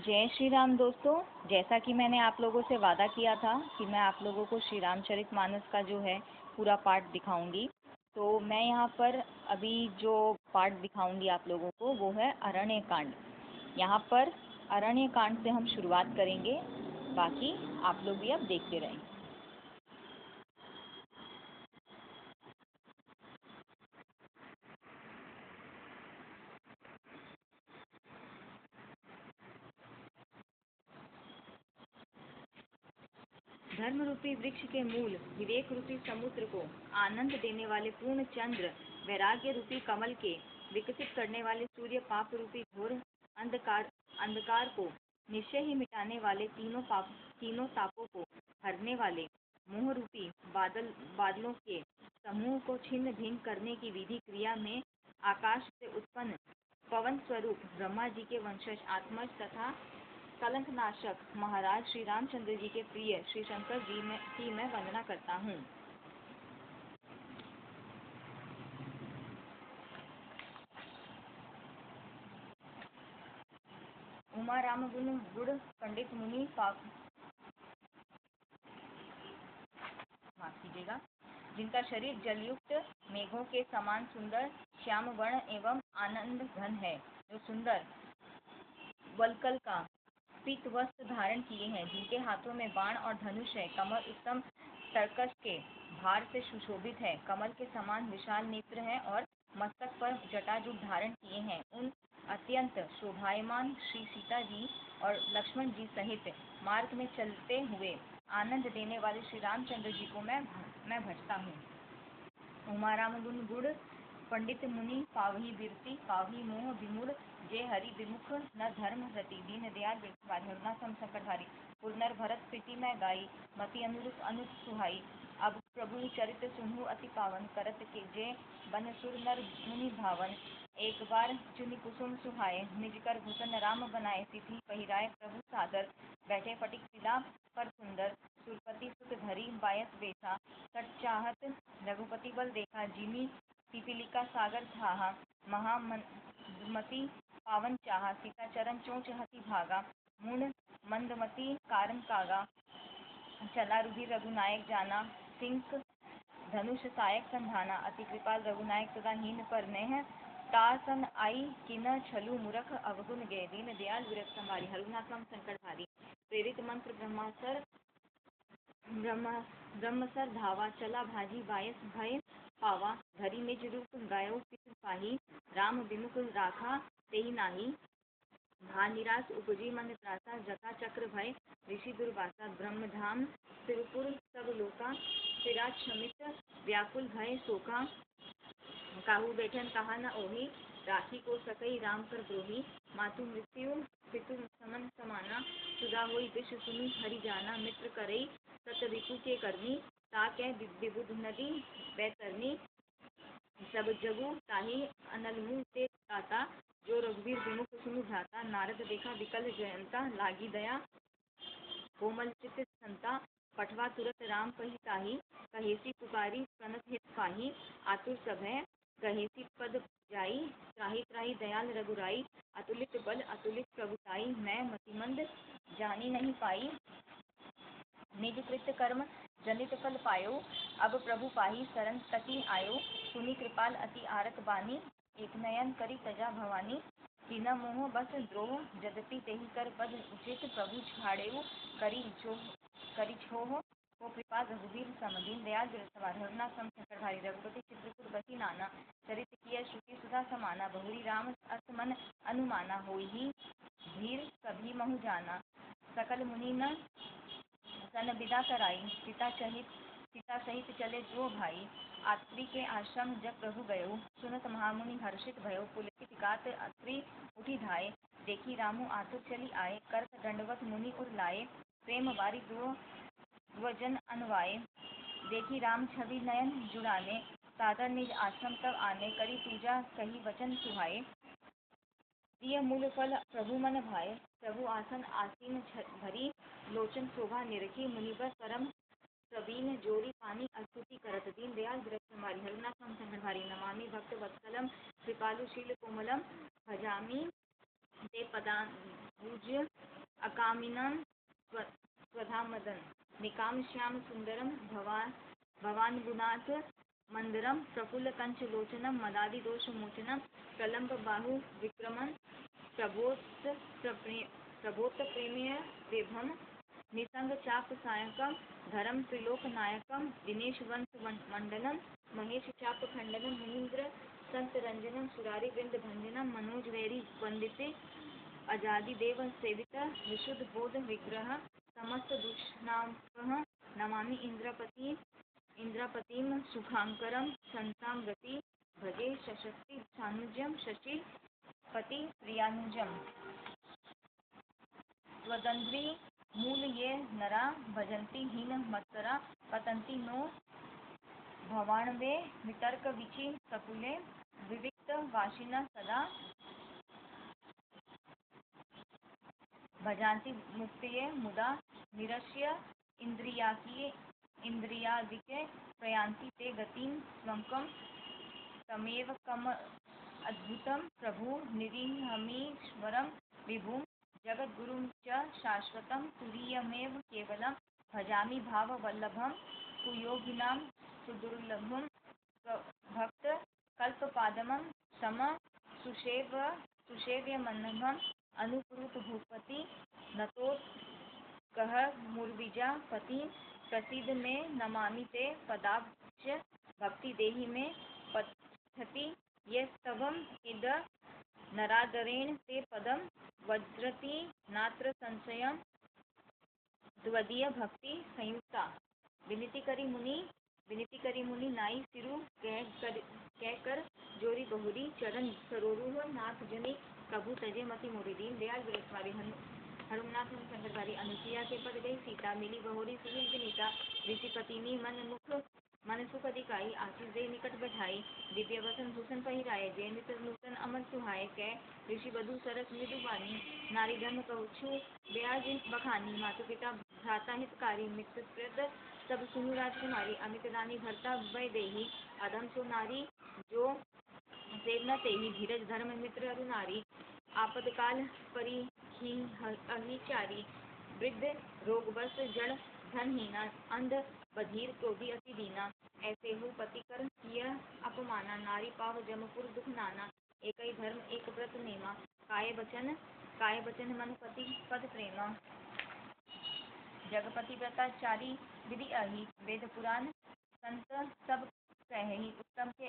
जय श्री राम दोस्तों। जैसा कि मैंने आप लोगों से वादा किया था कि मैं आप लोगों को श्री रामचरितमानस का जो है पूरा पाठ दिखाऊंगी। तो मैं यहाँ पर अभी जो पाठ दिखाऊंगी आप लोगों को वो है अरण्य कांड। यहाँ पर अरण्य कांड से हम शुरुआत करेंगे, बाकी आप लोग भी अब देखते रहें। धर्म रूपी वृक्ष के मूल, विवेक रूपी समुद्र को आनंद देने वाले पूर्ण चंद्र, वैराग्य रूपी कमल के विकसित करने वाले सूर्य, पाप रूपी घोर अंधकार को निश्चय ही मिटाने वाले तीनों तापों को हरने वाले मोह रूपी बादलों के समूह को छिन्न भिन्न करने की विधि क्रिया में आकाश से उत्पन्न पवन स्वरूप ब्रह्मा जी के वंशज आत्मज तथा कलंकनाशक महाराज श्री रामचंद्र जी के प्रिय श्री शंकर जी की मैं वंदना करता हूँ। उमा राम गुण गुड़ पंडित मुनि माफ कीजिएगा, जिनका शरीर जलयुक्त मेघों के समान सुंदर श्याम वर्ण एवं आनंद घन है, जो सुंदर वल्कल का पीत वस्त्र धारण किए हैं, जिनके हाथों में बाण और धनुष है, कमर उत्तम तरकश के भार से सुशोभित है, कमल के समान विशाल नेत्र है और मस्तक पर जटाजूट धारण किए हैं। उन अत्यंत शोभायमान श्री सीता जी और लक्ष्मण जी सहित मार्ग में चलते हुए आनंद देने वाले श्री रामचंद्र जी को मैं भजता हूँ। उमा राम गुण गुड़ पंडित मुनि पावही बिरती पावही मोह विमूढ़, जे हरि विमुख न धर्म रति, दीन दयाल हरुणा सम संकटहारी, पुरनर भरत प्रीति मैं गाई, मति अनुरूप अनुप सुहाई। अब प्रभु चरित सुनहु अति पावन, करत के जे बन सुर नर मुनि भावन। एक बार चुनि कुसुम सुहाए, निज कर भूषण राम बनाए, सिद्धि पहिराए प्रभु सादर, बैठे फटिक शिला पर सुंदर, सुरपति सुत धरी बायस बेसा, सट चाहत रघुपति बल देखा, जिमी पिपीलिका सागर थाहा, महामति पावन चाहा, सीता चरण चोंच हति भागा, मूढ़ मंदमति कारण कागा, चला रुधिर रघुनायक जाना, सिंह धनुष सायक संधाना, अति कृपाल रघुनायक सदा हीन पर नेह, तासन आई किन छलु मूरख अवगुण गए, दीन दयाल विरक्त हमारी, हरुणा सम संकट हारी। प्रेरित मंत्र ब्रह्मसर धावा, चला भाजी बायस भय पावा, धरी निज रूप गायो पितु पाही, राम विमुख राखा तेहि नाही, भा निराश उपजी मन त्रासा, जटा चक्र भय ऋषि दुर्वासा, ब्रह्मधाम सिरपुर सब लोका, सिराज शमित व्याकुल भय शोका, काहू बैठन कहा न ओही, राखी को सकई राम कर द्रोही, मातु मृत्यु पितु समन समाना, सुधा होई विष सुनी हरि जाना, मित्र करई सत रिपु के करनी, ताकै विबुध नदी बैतरनी, सब जगु ताहि अनलमु ते ताता, जो रघुवीर विमुख सुनु भ्राता, नारद देखा विकल जयंता, लागी दया कोमल चित संता, पठवा तुरत राम कही ताही, कहेसी पुकारी प्रणत हित पाही, आतुर सभय कहेसी पद जाई, त्राहि त्राहि दयाल रघुराई, अतुलित बल अतुलित प्रभुताई, मैं मतिमंद जानी नहीं पाई, निज कृत कर्म जनित फल पायो, अब प्रभु पाही शरण तकी आयो, सुनी कृपाल अति आरक बानी, एक नयन करी तजा भवानी, बिना मोह बस द्रोह जदपि तेहि कर पद उचित, प्रभु छाड़ेऊ करी छोह, को कृपा रघुवीर सम, दीन दयाल विरसवार, हरुणा सम संकटहारी, रघुपति चित्रकूट बसी नाना, चरित किया श्रुति सुधा समाना, बहुरी राम अस मन अनुमाना, होई ही धीर कभी महु जाना, सकल मुनि न सन विदा कराई, सीता सहित चले जो भाई, आत्री के आश्रम जब प्रभु गयो, सुनत महामुनि हर्षित भयो, पुलकित गात अत्रि उठी धाये, देखी रामु आतुर चली आए, करत दंडवत मुनि उर लाए, प्रेम बारी द्वजन अनवाए, देखी राम छवि नयन जुड़ाने, सादर निज आश्रम तब आने, करी पूजा कही वचन सुहाए, दिय मूल फल प्रभु मन भाए, प्रभु आसन आसीन भरी, लोचन शोभा निरखी, मुनिवर परम प्रवीण जोरी पानी अस्तुति करत, दीन दयाल विरक्त हमारी, हरुणा सम संकट हारी, नमामि भक्त वत्सलम कृपालु शील कोमलम, भजामि ते पदाबुज अकामिनं स्वधामदन निकाम श्याम सुंदरम भवानुगुणात् मंदरम प्रफुल्ल कंच लोचनम मदादि दोष मोचनम प्रलंब बाहु विक्रमन प्रबोत प्रेमय विभम निसंग चाप सायकम धर्म त्रिलोक नायकम दिनेश वंश मंडलम महेश चाप खंडनम मुनीन्द्र संत रंजनम सुरारी वृंद भंजनम मनोज वैरी वंदिते अजादि देव सेवित विशुद्ध बोध विग्रह समस्त दुष्णापः नमामि इंद्रपतिम सुखांकरम संसां गति भजे शशक्ति सानुज्यम शशि पति प्रियानुजम स्वदंद्री मूल ये नरा भजन्ति हीन मत्सरा पतंति नो भवाणवे वितर्क विचि सकुले विविक्त वाशिन सदा भजान्ति मुक्तये मुदा निरस्य इंद्रियादिके प्रयान्ति ते गतिं स्वकं तमेव कम अद्भुतं प्रभु निरीहमीश्वरं विभुं जगद्गुरुं च शाश्वतं तुरीयमेव केवलं भजामि भाववल्लभं कुयोगिनां सुदुर्लभं भक्त कल्पपादमं सम सुसेव्यमन्नभम् अनुकुरुत भूपति नतोत् कह मुर्विजा पति प्रसिद्ध में नमामि ते पदाब्ज भक्ति देहि में पठति ये स्तवम इद नरादरेण ते पदम वज्रति नात्र संशयम द्वदीय भक्ति संयुक्ता विनती करी मुनि नाई सिरु कह कर जोरी बहुरी चरण सरोरुह नाथ जनी प्रभु तजे मति मुरीदीन दयाल गिरफ्तारी हनुमनाथ शंकर भारी अनुसुईया के पद गई सीता मिली बहोरी सुनील विनीता ऋषिपतिनी मन सुख अधिकाई आशीष दे निकट बैठाई दिव्य वसन भूषण पहिराए जय नित नूतन अमर सुहाए कै ऋषि बधु सरस मृदु बानी नारी धर्म कहु ब्याज बखानी मातु पिता भ्राता हितकारी मित्र प्रद सब सुनु राजकुमारी अमित रानी भरता वै देही अधम सो नारी जो सेव न तेहि धीरज धर्म मित्र अरु नारी आपदकाल परिहिचारी वृद्ध रोग बस जड़ धनहीना अंध बधिर क्रोधी अति दीना ऐसे हो पति कर यह अपमाना नारी पाव जमपुर दुख नाना एक ही धर्म एक व्रत नेमा काय बचन मन पति पद प्रेमा जगपति व्रताचारी विधि अहि वेद पुराण संत सब कहि उत्तम के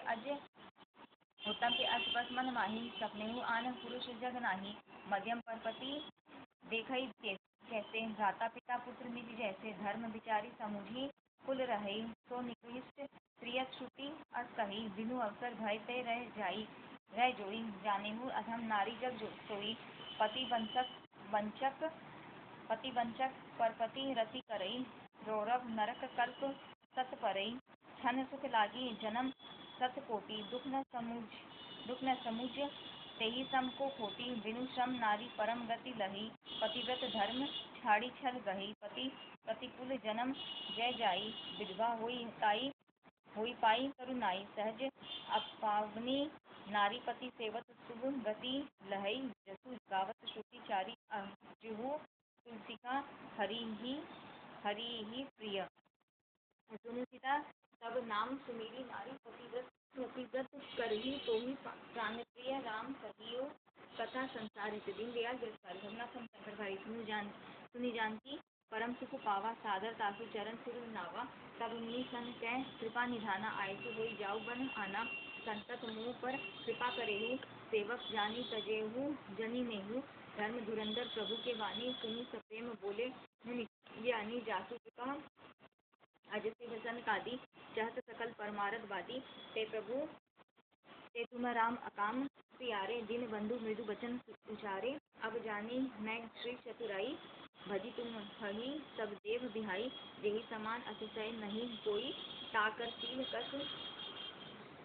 अष्टपद मन माही सपने आन पुरुष जग नाही मध्यम परपति देखई कैसे भ्राता पिता पुत्र निज जैसे धर्म विचारी समुझी कुल रहे सो निकृष्ट प्रिय श्रुति अस कही बिनु अवसर भय ते रह जोई जानेहु अधम नारी जग सोई पति वंचक परपति रति करई रौरव नरक कल्प सत परई छन सुख लागी जन्म सत कोटि दुख न समुझ तेहि सम को खोटी बिनु श्रम नारी परम गति लही पतिव्रत धर्म छाड़ी छल गही पति प्रतिकूल जन्म जय जाई विधवा होई पाई करुनाई सहज अपावनी नारी पति सेवत शुभ गति लहई जसु गावत श्रुति चारी अजुहु तुलसिका हरि ही प्रिय सुनु सीता तब नाम सुमेरी नारी पतिव्रत करही तो ही प्राण प्रिय राम कहियो कथा संसार हित दिन दयाल गिरफ्तारी रघुनाथ शंकर भाई सुनी जानकी परम सुख पावा सादर तासु चरण सिर नावा तब मुनि सन कह कृपा निधाना आयसु होई जाऊ बन आना संतत मुँह पर कृपा करेहु सेवक जानी तजेहु जनी नेहु धर्म धुरंधर प्रभु के वाणी सुनि सप्रेम बोले मुनि ज्ञानी जासु कृपा अजसी वसन कादी चहत सकल परमारथ बादी ते प्रभु ते तुम राम अकाम प्यारे दिन बंधु मृदु बचन उचारे अब जानी मैं श्री चतुराई भजी तुम हही सब देव बिहाई जेहि समान अतिशय नहीं कोई ताकर शील कस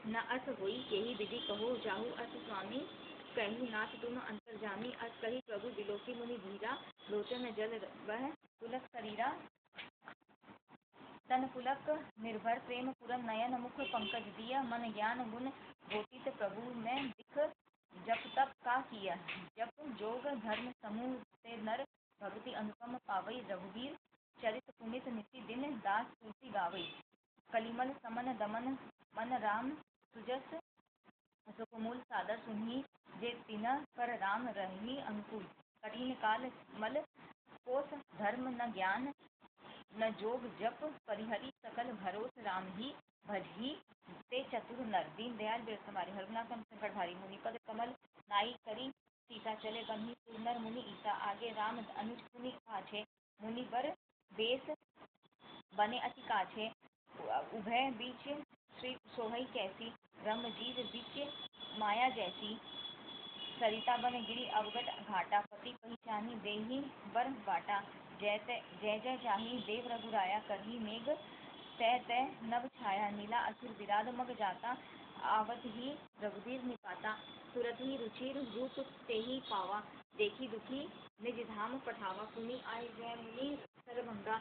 न अस होई यही विधि कहो जाहु अस स्वामी कहु नाथ तुम अंतर्जामी अस कही प्रभु बिलोकी मुनि धीरा लोचन जल वह पुलक शरीरा तन पुलक निर्भर प्रेम पुरन नयन मुख पंकज दिया मन ज्ञान गुण गोतित प्रभु में दिख जप तप का किया जप जोग धर्म समूह से नर भगति अनुपम पावई रघुवीर चरित पुनित निति दिन दास तुलसी गावई। कलिमल समन दमन मन राम सुजस सुकमूल सादर सुनहि जे तिन कर राम रही अनुकूल। कठिन काल मल कोस धर्म न ज्ञान न जोग जप परिहरि सकल भरोस राम ही भजहि ते चतुर नर। दीन दयाल बिरस हमारे हरनाथ संकट भारी मुनि पद कमल नाई करी सीता चले बन्ही सुरनर मुनि ईसा आगे राम अनुज पुनि पाछे। मुनि बर बेस बने अति काछे उभय बीच श्री सोहई कैसी। ब्रह्म जीव बीच माया जैसी सरिता बन गिरी अवगट घाटा। पति पहिचानी देहि बर बाटा जय जय जाहि देव रघुराया करही मेघ तय तय नभ छाया। नीला असुर विराध मग जाता आवत ही रघुबीर निपाता। तुरत ही रुचिर रूप तेहि पावा देखी दुखी निज धाम पठावा। पुनि आए जय मुनि सरभंगा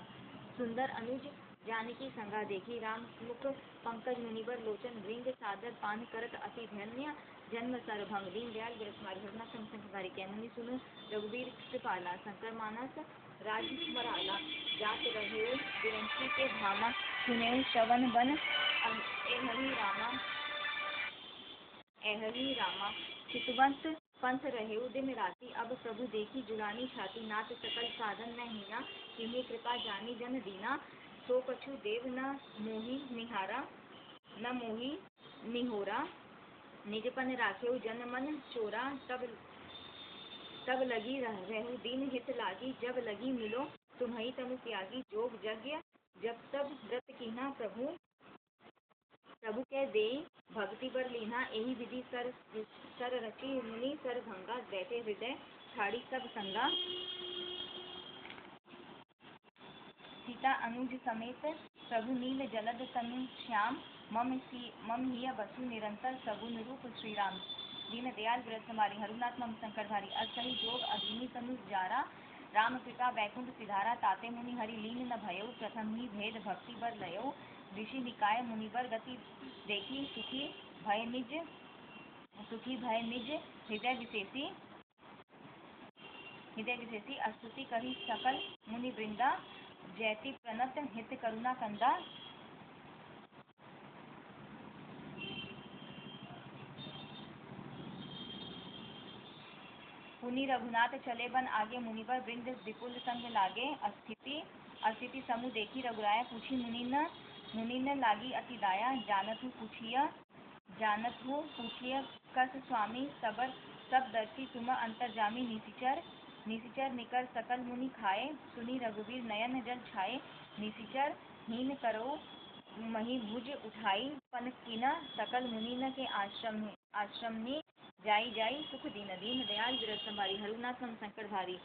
सुंदर अनुज जानकी संगा। देखी राम मुख पंकज मुनिवर लोचन भृंग सादर पान करत अति धन्य जन्म सरभंग। दीन दयाल बिरस हमारी हरना संसारी कै मुनि सुनो रघुबीर कृपाला। शंकर मानस राज मराला जात रहे बिरंची के धामा। सुने श्रवण बन एहरी रामा चितवंत पंथ रहे दिन राति। अब प्रभु देखी जुलानी छाती। नाथ सकल साधन न हीना तिन्ही कृपा जानी जन दीना। सो कछु देव न मोहि निहारा न मोहि निहोरा। निजपन राखेउ जन मन चोरा तब लगी रहु दीन हित लागी। जब लगी मिलो तुम्हई तनु त्यागी। जोग यज्ञ जब तब व्रत कीन्हा प्रभु के देई भक्ति बर लीन्हा। एहि विधि सर रचि मुनि सरभंगा। बैठे हृदय छाड़ी सब संगा। सीता अनुज समेत प्रभु नील जलद तनु श्याम। मम हिय बसु निरंतर सगुन रूप श्री राम। दीन दयाल बिरस हमारी हरुनाथ मम शंकर भारी। असहि जोग अधीनी तनु जारा। राम कृपा बैकुंठ सिधारा। ताते मुनि हरि लीन न भयउ। प्रथम ही भेद भक्ति बर लयउ। ऋषि निकाय मुनिवर गति देखी सुखी भय निज हृदय विशेषी। अस्तुति कही सकल मुनि वृंदा। जयति प्रणत हित करुणा कंदा। पुनि रघुनाथ चले बन आगे। मुनिवर वृंद विपुल संग लागे। अस्थिति समूह देखी रघुराया। पूछी मुनि न लागी अति दाया। जानत हो पूछिय कस स्वामी। सब दर्शी तुम अंतर्जामी। निशिचर निकर सकल मुनि खाए। सुनी रघुवीर नयन जल छाए। निशिचर हीन करो मही भुज उठाई। पन कीना सकल मुनि के आश्रम जाई सुख दीन। दीन दयाल बिरस हमारी हरुनाथ हम संकट भारी।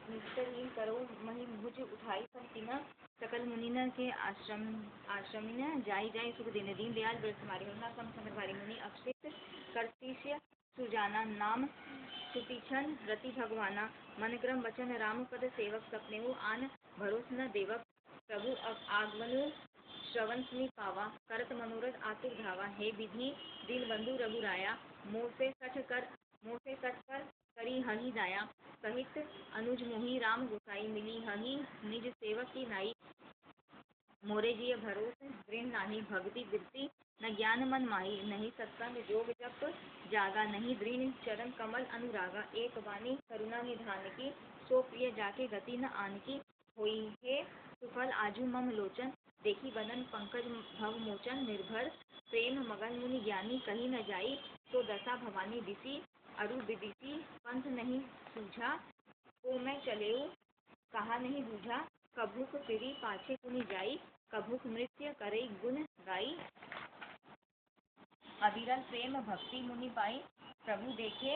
निश्चरहीन करो मही भुज उठाई। पर कीना सकल मुनि के आश्रम जाई सुख दीन। दीन दयाल बिरस हमारी हरुना सम संकट भारी। मुनि अक्षित करतिस्य सुजाना। नाम सुतीक्षण रति भगवाना। मन क्रम वचन राम पद सेवक। सपनेहु आन भरोस न देवक। प्रभु आगमनु श्रवण सुनि पावा। करत मनोरथ आतुर धावा। हे विधि दीन बंधु रघुराया। मोह से सठ पर करी हहि दाया। सहित अनुज मोहि राम गोसाई। मिली हहि निज सेवक की नाई। मोरे जिय भरोस दृढ़ नाही। भक्ति वृत्ति न ज्ञान मन माही। नहीं सत्संग जोग जप जागा। नहीं दृढ़ चरण कमल अनुरागा। एक वाणी करुणा निधान की। सो प्रिय जाके गति न आन की। होई हे सुफल आजू मम लोचन। देखी बदन पंकज भव मोचन। निर्भर प्रेम मगन मुनि ज्ञानी। कही न जाई तो दशा भवानी दिसी। अरु विदिसी पंथ नहीं सूझा। को मैं चलेऊ कहा नहीं बूझा। कभुक फिरी पाछे पुनि जाई। कभुक नृत्य करे गुण गाई। अविरल प्रेम भक्ति मुनि पाई, प्रभु देखे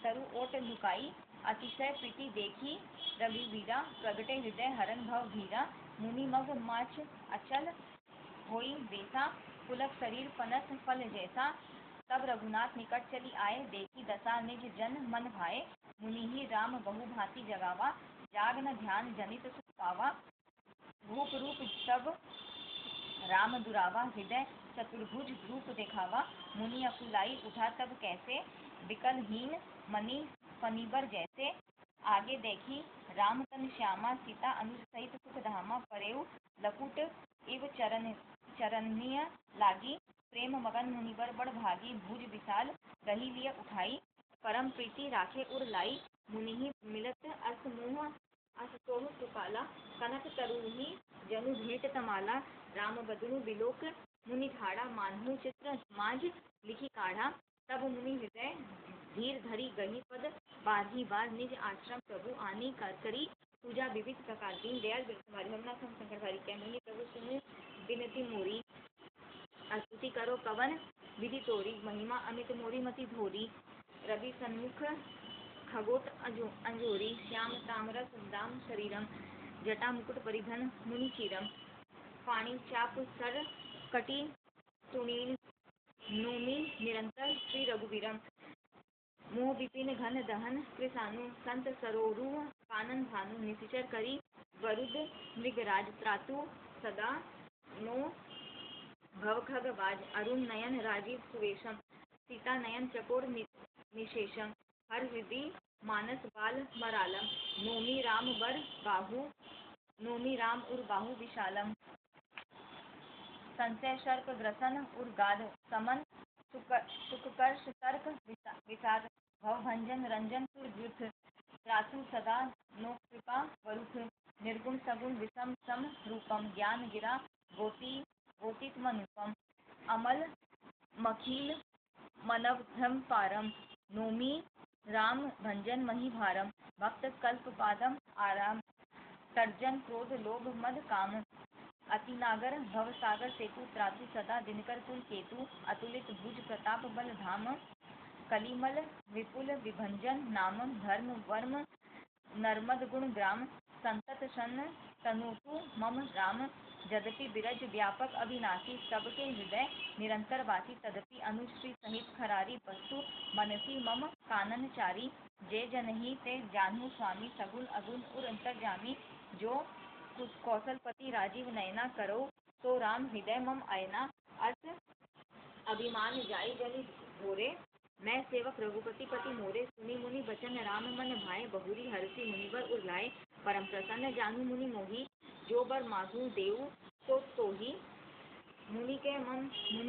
तरु ओट लुकाई। अतिशय प्रीति देखी रघुवीरा, प्रगटे हृदय हरन भव भीरा। मुनि मग माच अचल होई बेसा, पुलक शरीर पनस फल जैसा। तब रघुनाथ निकट चली आए, देखी दशा निज जन मन भाए। मुनि ही राम बहु भांति जगावा, जाग न ध्यान जनित सुख पावा। भूप रूप सब राम दुरावा, हृदय चतुर्भुज रूप दिखावा। मुनि अकुलाई उठा तब कैसे, विकलहीन मणि फणिबर जैसे। आगे देखी राम तन श्यामा, सीता अनुज सहित सुख धामा। परेउ लकुट इव चरनिय लागी, प्रेम मगन मुनिवर बड़ भागी। भुज विशाल रही लिय उठाई, परम प्रीति राखे उर लाई। मुनि मिलत अस मोह अस सोह सुपाला, कनक तरुहि जनु भेंट तमाला। राम बदनु बिलोक मुनि ठाड़ा, मानहु चित्र मांझ लिखि काढ़ा। तब मुनि हृदय धीर धरि गही पद, बारही बार निज आश्रम प्रभु आनी करी। पूजा विविध प्रकार दीन दयाल बिरथुमारी, रघुनाथ हम शंकर हरि कह मुनि प्रभु सुन बिनती मोरी। स्तुति करो कवन विधि तोरी, महिमा अमित मोरी मति भोरी। रवि सन्मुख खगोट अंजोरी, श्याम तामरस दाम शरीरम। जटा मुकुट परिधन मुनि चीरम, पाणी चाप सर कटी तुणीन। नोमि निरंतर श्री रघुवीरम, मोह विपिन घन दहन कृसानु। संत सरोरु कानन भानु, निशिचर करी वरुद मृगराज। त्रातु सदा नो भव खगवाज, अरुण नयन राजीव सुवेशम। सीता नयन चकोर निशेषम, हर हृदय मानस बाल मरालम। नोमि राम बर बाहु, नोमि राम उर बाहु विशालम। संशय शर्क ग्रसन उर गाध समन, सुखकर्ष तर्क विषाद। भव भंजन रंजन सुर द्युथ, त्रासु सदा नो कृपा वरुथ। निर्गुण सगुण विषम सम रूपम, ज्ञान गिरा गोतीत मनुपम। अमल मखील मनवधम पारम, नोमि राम भंजन मही भारम। भक्त कल्प पादम आराम, तर्जन क्रोध लोभ मद काम। अति नागर भव सागर सेतु, त्रातु सदा दिनकर कुल केतु। अतुलित भुज प्रताप बल धाम, कलिमल विपुल विभंजन नाम। धर्म वर्म नर्मद गुण ग्राम, संतत सन तनोतु मम राम। यद्यपि बिरज व्यापक अविनाशी, सबके हृदय निरंतर वासी। तदपि अनुज श्री सहित खरारी, वस्तु मनसी मम कानन चारी। जे जनहि ते जानहु स्वामी, सगुण अगुण उर अंतर्जामी। जो कौशलपति राजीव नयना, करो तो राम हृदय मम अयना। अर्थ अभिमान जाई जनि भोरे, मैं सेवक रघुपति पति मोरे। सुनी मुनि बचन राम मन भाए, बहुरी हरषि मुनिवर उर लाए। परम प्रसन्न जानू मुनि मोहि, जो बर मागू देव तोहि। मुनि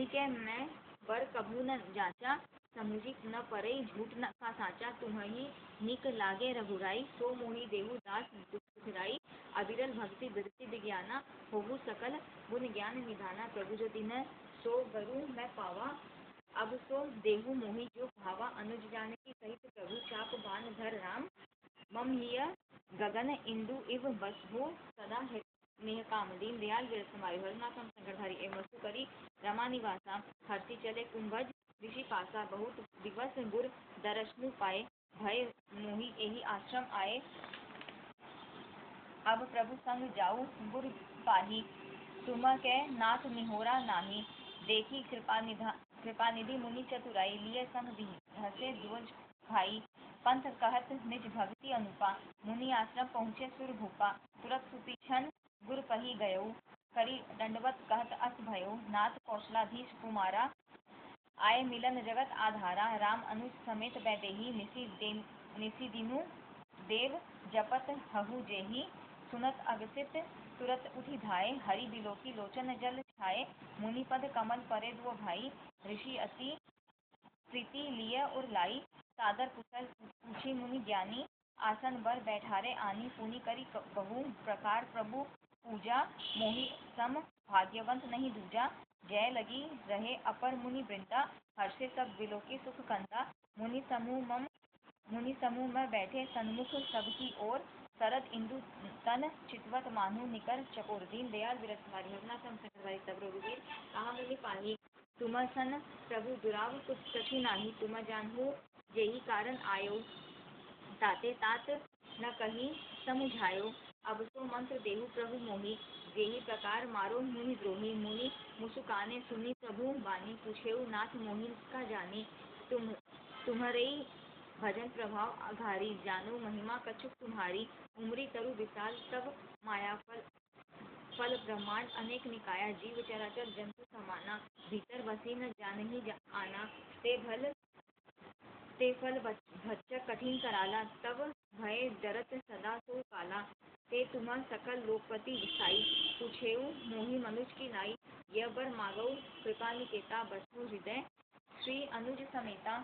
के मैं बर कभू न जाचा, समुझी न परे झूठ न का साचा। तुम्हि निक लागे रघुराई, सो मोहि देहु दास दुखदाई। अविरल भक्ति बिरति विज्ञाना, होहु सकल गुण ज्ञान निधाना। प्रभु जो दिन सो बरु मैं पावा, अब सो देहु मोहि जो भावा। अनुज जानकी सहित प्रभु, चाप बान धर राम। मम हिय गगन इंदु इव बसहु, सदा नेह काम। दीन दयाल बिरथुमारी, रघुनाथ हम शंकर हरि एवं वसु करी रमा निवासा। हर्षि चले कुंभज ऋषि पासा, बहुत दिवस गुर दर्शनु पाए। भय मोहि एहि आश्रम आए, अब प्रभु संग जाऊ गुर पाही। तुम कै नाथ निहोरा नाही, देखी कृपा निधि मुनि चतुराई। लिए संग हसे ध्वज भाई, पंथ कहत निज भक्ति अनुपा। मुनि आश्रम पहुँचे सुर भूपा, तुरत सुपीछन गुर कही गयऊ। करी दंडवत कहत अस भयऊ, नाथ कौशलाधीश कुमारा। आए मिलन जगत आधारा, राम अनुज समेत वैदेही। निसी दिनु देव जपत हहु जेहि, सुनत अगसित तुरत उठि धाये। हरि बिलोकी लोचन जल छाये, मुनि पद कमल परे दुओ भाई। ऋषि अति प्रीति लिय उर लाई, सादर कुशल पूछी मुनि ज्ञानी। आसन बर बैठारे आनी, पुनि करी कहूँ प्रकार प्रभु पूजा। मोहि सम भाग्यवंत नहीं दूजा, जय लगी रहे अपर मुनि वृंदा। हर्षे सब बिलोकी सुख कंदा, मुनि समूह में बैठे सन्मुख सबकी ओर। शरद इंदु तन चितवत मानु निकर चकोर। दीन दयाल विरस कुमारी रघुनाथ संकट तब रघुवीर कहा मिहि पाहि। तुम सन प्रभु दुराव कुछ कछु नाही। तुम जानहु जेहि कारण आयो। ताते तात न कही समुझायो। अब सो मंत्र देहु प्रभु मोहि। जेहि प्रकार मारो मुनि द्रोही। मुनि मुसुकाने सुनी प्रभु बानी। पूछेउ नाथ मोहि का जानी। तुम्हरे भजन प्रभाव अघारी। जानो महिमा कछुक तुम्हारी। उमरी तरु विशाल तब माया फल ब्रह्मांड अनेक निकाया। जीव चराचर जंतु समाना। भीतर बसी न जानहि आना। ते फल भक्षक कठिन कराला। तब भय डरत सदा सो काला। ते तुम सकल लोकपति साई। पूछेउ मोहि मनुज की नाई। यह बर मागऊ कृपा निकेता। बसहु हृदय श्री अनुज समेता।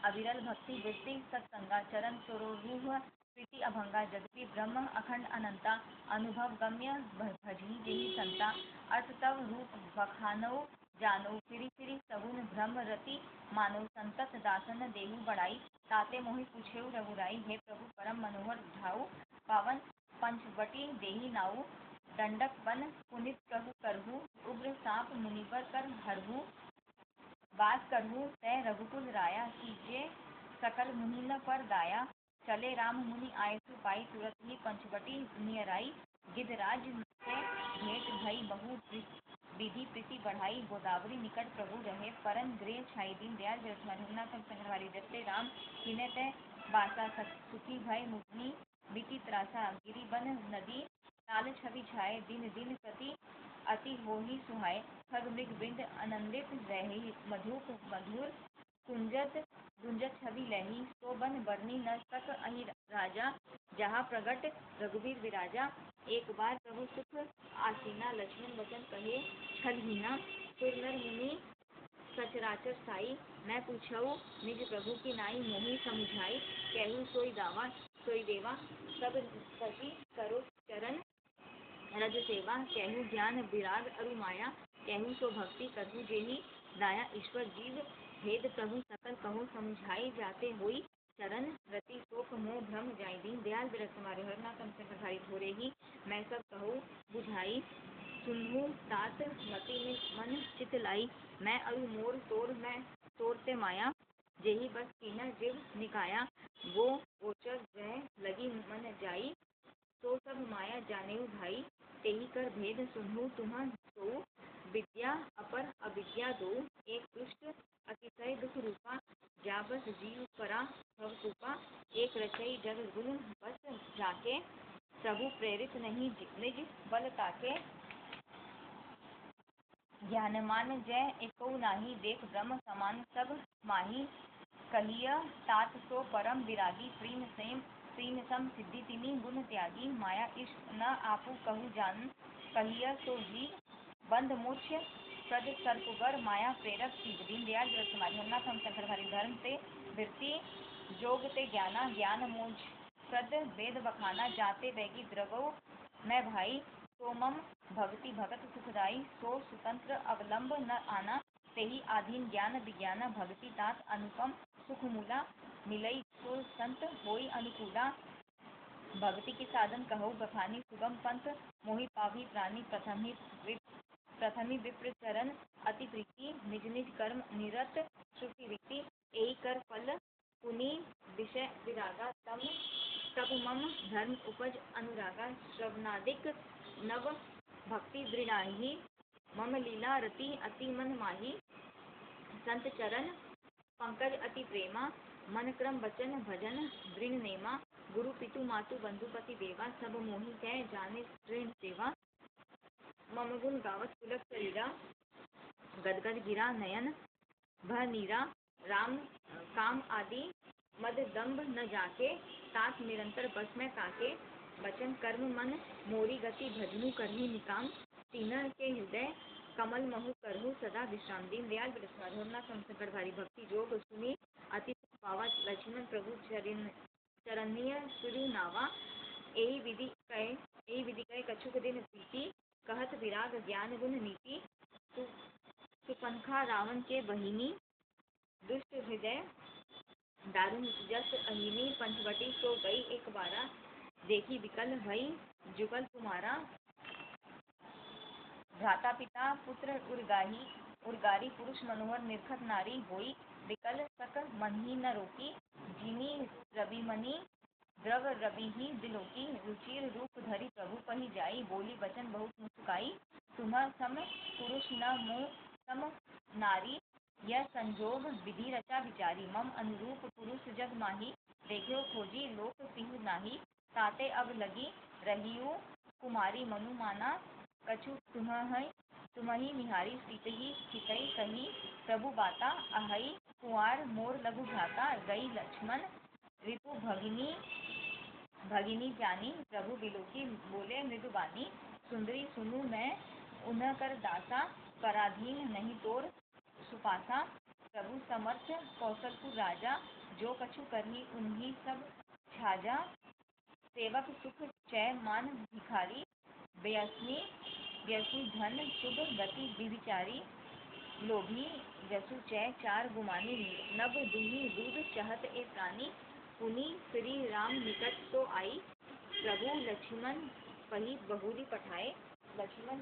अविरल भक्ति वृत्ति सत्संगा। चरण सरोरुह प्रीति अभंगा। जगति ब्रह्म अखंड अनंता। अनुभव गम्य भजहि जेहि संता। अर्थ तव रूप बखानौ जानो। फिरि फिरि सगुन भ्रम रति मानो। संतत दासन देहु बड़ाई। ताते मोहि पूछेउ रघुराई। हे प्रभु परम मनोहर ढाऊ। पावन पंचवटी देहि नाऊ। दंडक बन पुनित कहु करहु। उग्र साप मुनिवर कर हरहु। वास करहु तै रघुकुल राया। कीजे सकल मुनि न पर दाया। चले राम मुनि आए सुपाई। तुरत ही पंचवटी नियराई। गिधराज से भेंट भई बहु विधि प्रीति बढ़ाई। गोदावरी निकट प्रभु रहे। परन गृह छाई। दीन दयाल विरस रघुनाथ संकट जते राम किने ते बासा। सुखी भय मुनि मिटी त्रासा। गिरि बन नदी ताल छवि छाए। दिन दिन प्रति अति होहि सुहाए। खग मृग बिंद आनंदित रही। मधुप मधुर गुंजत छवि लही। सो बन बरनी न सक अहि राजा। जहाँ प्रगट रघुवीर विराजा। एक बार प्रभु सुख आसीना। लक्ष्मण वचन कहे छलहीना। सुर नर मुनि सचराचर साई। मैं पूछऊ निज प्रभु की नाई। मोहि समुझाई कहूँ सोई दावा सोई देवा। सब सखी करो चरण रज सेवा। कहूँ ज्ञान विराग अरु माया। कहूँ सो भक्ति करहु जेहि दाया। ईश्वर जीव भेद प्रभु सकल कहो। समुझाई जाते होई चरण रति। शोक मोह भ्रम जाई। दीन दयाल विरस कुमारी रघुनाथ संकट भारी। ही मैं सब कहूँ बुझाई। सुनहु तात मति में मन चित लाई। मैं अरु मोर तोर मैं तोर ते माया। जेहि बस कीन्ह जीव निकाया। वो गोचर जय लगी मन जाई। तो सब माया जानेउ भाई। तेहि कर भेद सुनहु तुम सोऊ। विद्या अपर अविद्या दो। एक दुष्ट अतिशय दुख रूपा। जा बस जीव परा भव कृपा। एक रचई जग गुण बस जाके। प्रभु प्रेरित नहीं निज बल ताके। ज्ञानमान जय एकौ नाही। देख ब्रह्म समान सब माही। कहिय तात सो परम विरागी। प्रीम सम सिद्धि तिनि गुण त्यागी। माया इष्ट न आपु कहु जान। कहिय सो जीव बंध मोक्ष प्रद सर्पगर। माया प्रेरक शिव। दीन दयाल विरस कुमारी रघुनाथ संकट भारी। धर्म ते वृत्ति जोग ते ज्ञाना। ज्ञान मोक्ष प्रद वेद बखाना। जाते बैगी द्रवौ मैं भाई। सो मम भक्ति भगत सुखदाई। सो स्वतंत्र अवलंब न आना। तेहि आधीन ज्ञान विज्ञाना। भक्ति तात अनुपम सुख मूला। मिलई सो संत होई अनुकूला। भक्ति की साधन कहो बखानी। सुगम पंथ मोहि पाभी प्राणी। प्रथमी विप्र चरण अति प्रीति। निज निज कर्म निरत श्रुति रीति। एहि कर फल पुनि विषय विरागा। तब मम धर्म उपज अनुरागा। श्रवणादिक नव भक्ति दृढ़ाहि। मम लीला रति अति मन माही। संत चरण पंकज अति प्रेमा। मन क्रम वचन भजन दृढ़ नेमा। गुरु पितु मातु बंधु पति देवा। सब मोहि कह जाने तृण सेवा। मम गुण गावत पुलक शरीरा। गदगद गिरा नयन भर नीरा। राम काम आदि मद दम्भ न जाके। तात निरंतर बस में ताके। वचन कर्म मन मोरी गति। भजनु करही निकाम। तीनह के हृदय कमल महु करहु सदा विश्राम। दीन दयाल विरस रघुनाथ संकट भारी। भक्ति जोग सुनी अति सुख पावा। लक्ष्मण प्रभु चरनिय सुरु नावा। एहि विधि कहे कछुक दिन प्रीति। कहत विराग ज्ञान गुण नीति। सुपंखा रावण के बहिनी। दुष्ट हृदय दारुण जस अहिनी पंचवटी सो गई एक बारा, देखी विकल भई जुगल कुमारा। भ्राता पिता पुत्र उर्गारी पुरुष मनोहर निरखत नारी होई, विकल सक मनहि न रोकी, जिनी रविमणि द्रव रवि बिलोकी। रुचिर रूप धरि प्रभु पहि जाई, बोली वचन बहुत मुस्काई, तुम्ह सम पुरुष न मोह सम नारी, यह संजोग विधि रचा विचारी। मम अनुरूप पुरुष जग माही, देख्यो खोजी लोक तिहु नाही, ताते अब लगी रहियु कुमारी मनु माना, कछु तुम्हि निहारी सीतहि हितै कही, प्रभु बाता अहै कुंवार मोर लघु भ्राता, गई लक्ष्मण रिपु भगिनी जानी, प्रभु बिलोकी बोले मृदुबानी, सुंदरी सुनु मैं उन्ह कर दासा, पराधीन नहीं तोर सुपासा। प्रभु समर्थ कौशलपुर राजा, जो कछु करही उन्हीं सब छाजा, सेवक सुख चै मान भिखारी, व्यसनी धन शुभ गति विभिचारी, लोभी जसु चै चार गुमानी, नभ दुहि दूध चहत ए प्राणी, पुनि श्री राम निकट तो आई, प्रभु लक्ष्मण पहि बहुरी पठाए। लक्ष्मण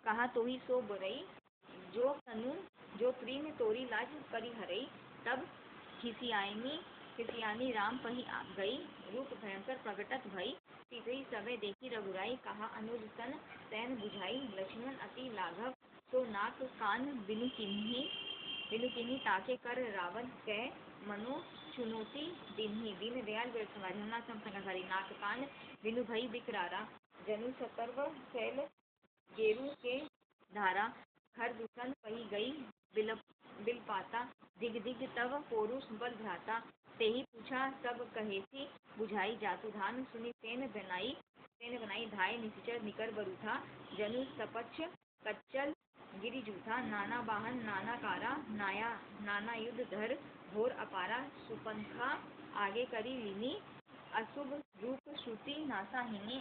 कहा तोहि सो बरई, जो प्रीम तोरी लाज परिहरई, तब खिसियानी राम पहि गई, रूप भयंकर प्रगटत भई, सीतहि सबे देखी रघुराई, कहा अनुज सन सैन बुझाई, लक्ष्मण अति लाघव सो नाक कान बिनु किन्ही, ताके कर रावण कै मनो चुनौती दीन्ही। दीन दयाल संघारी, नाक कान बिनु भई बिकरारा, जनु सतर्व सैल गेरु के धारा, खर दूषण पही गई बिलपाता, दिग दिग तव पोरुष बल भ्राता, तेहि पूछा सब कहेसी बुझाई, जातु धान सुनि सेन बनाई, धाय निश्चर निकर बरूथा, जनु सपच्छ कच्चल गिरि जूथा, नाना वाहन नाना कारा, नाना युद्ध धर घोर अपारा, सुपंखा आगे करी लीनी, अशुभ रूप श्रुति नासाहिनी,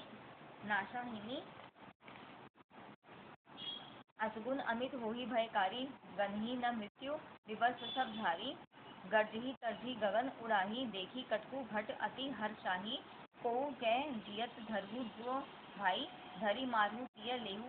असगुन अमित होही भयकारी, गनही न मृत्यु विवश सब झारी, गर्जही तरजी गगन उड़ाही, देखी कटकु भट अति हर्षाही, को कै जियत धरहु जो भाई, धरी मारहु पिय लेहु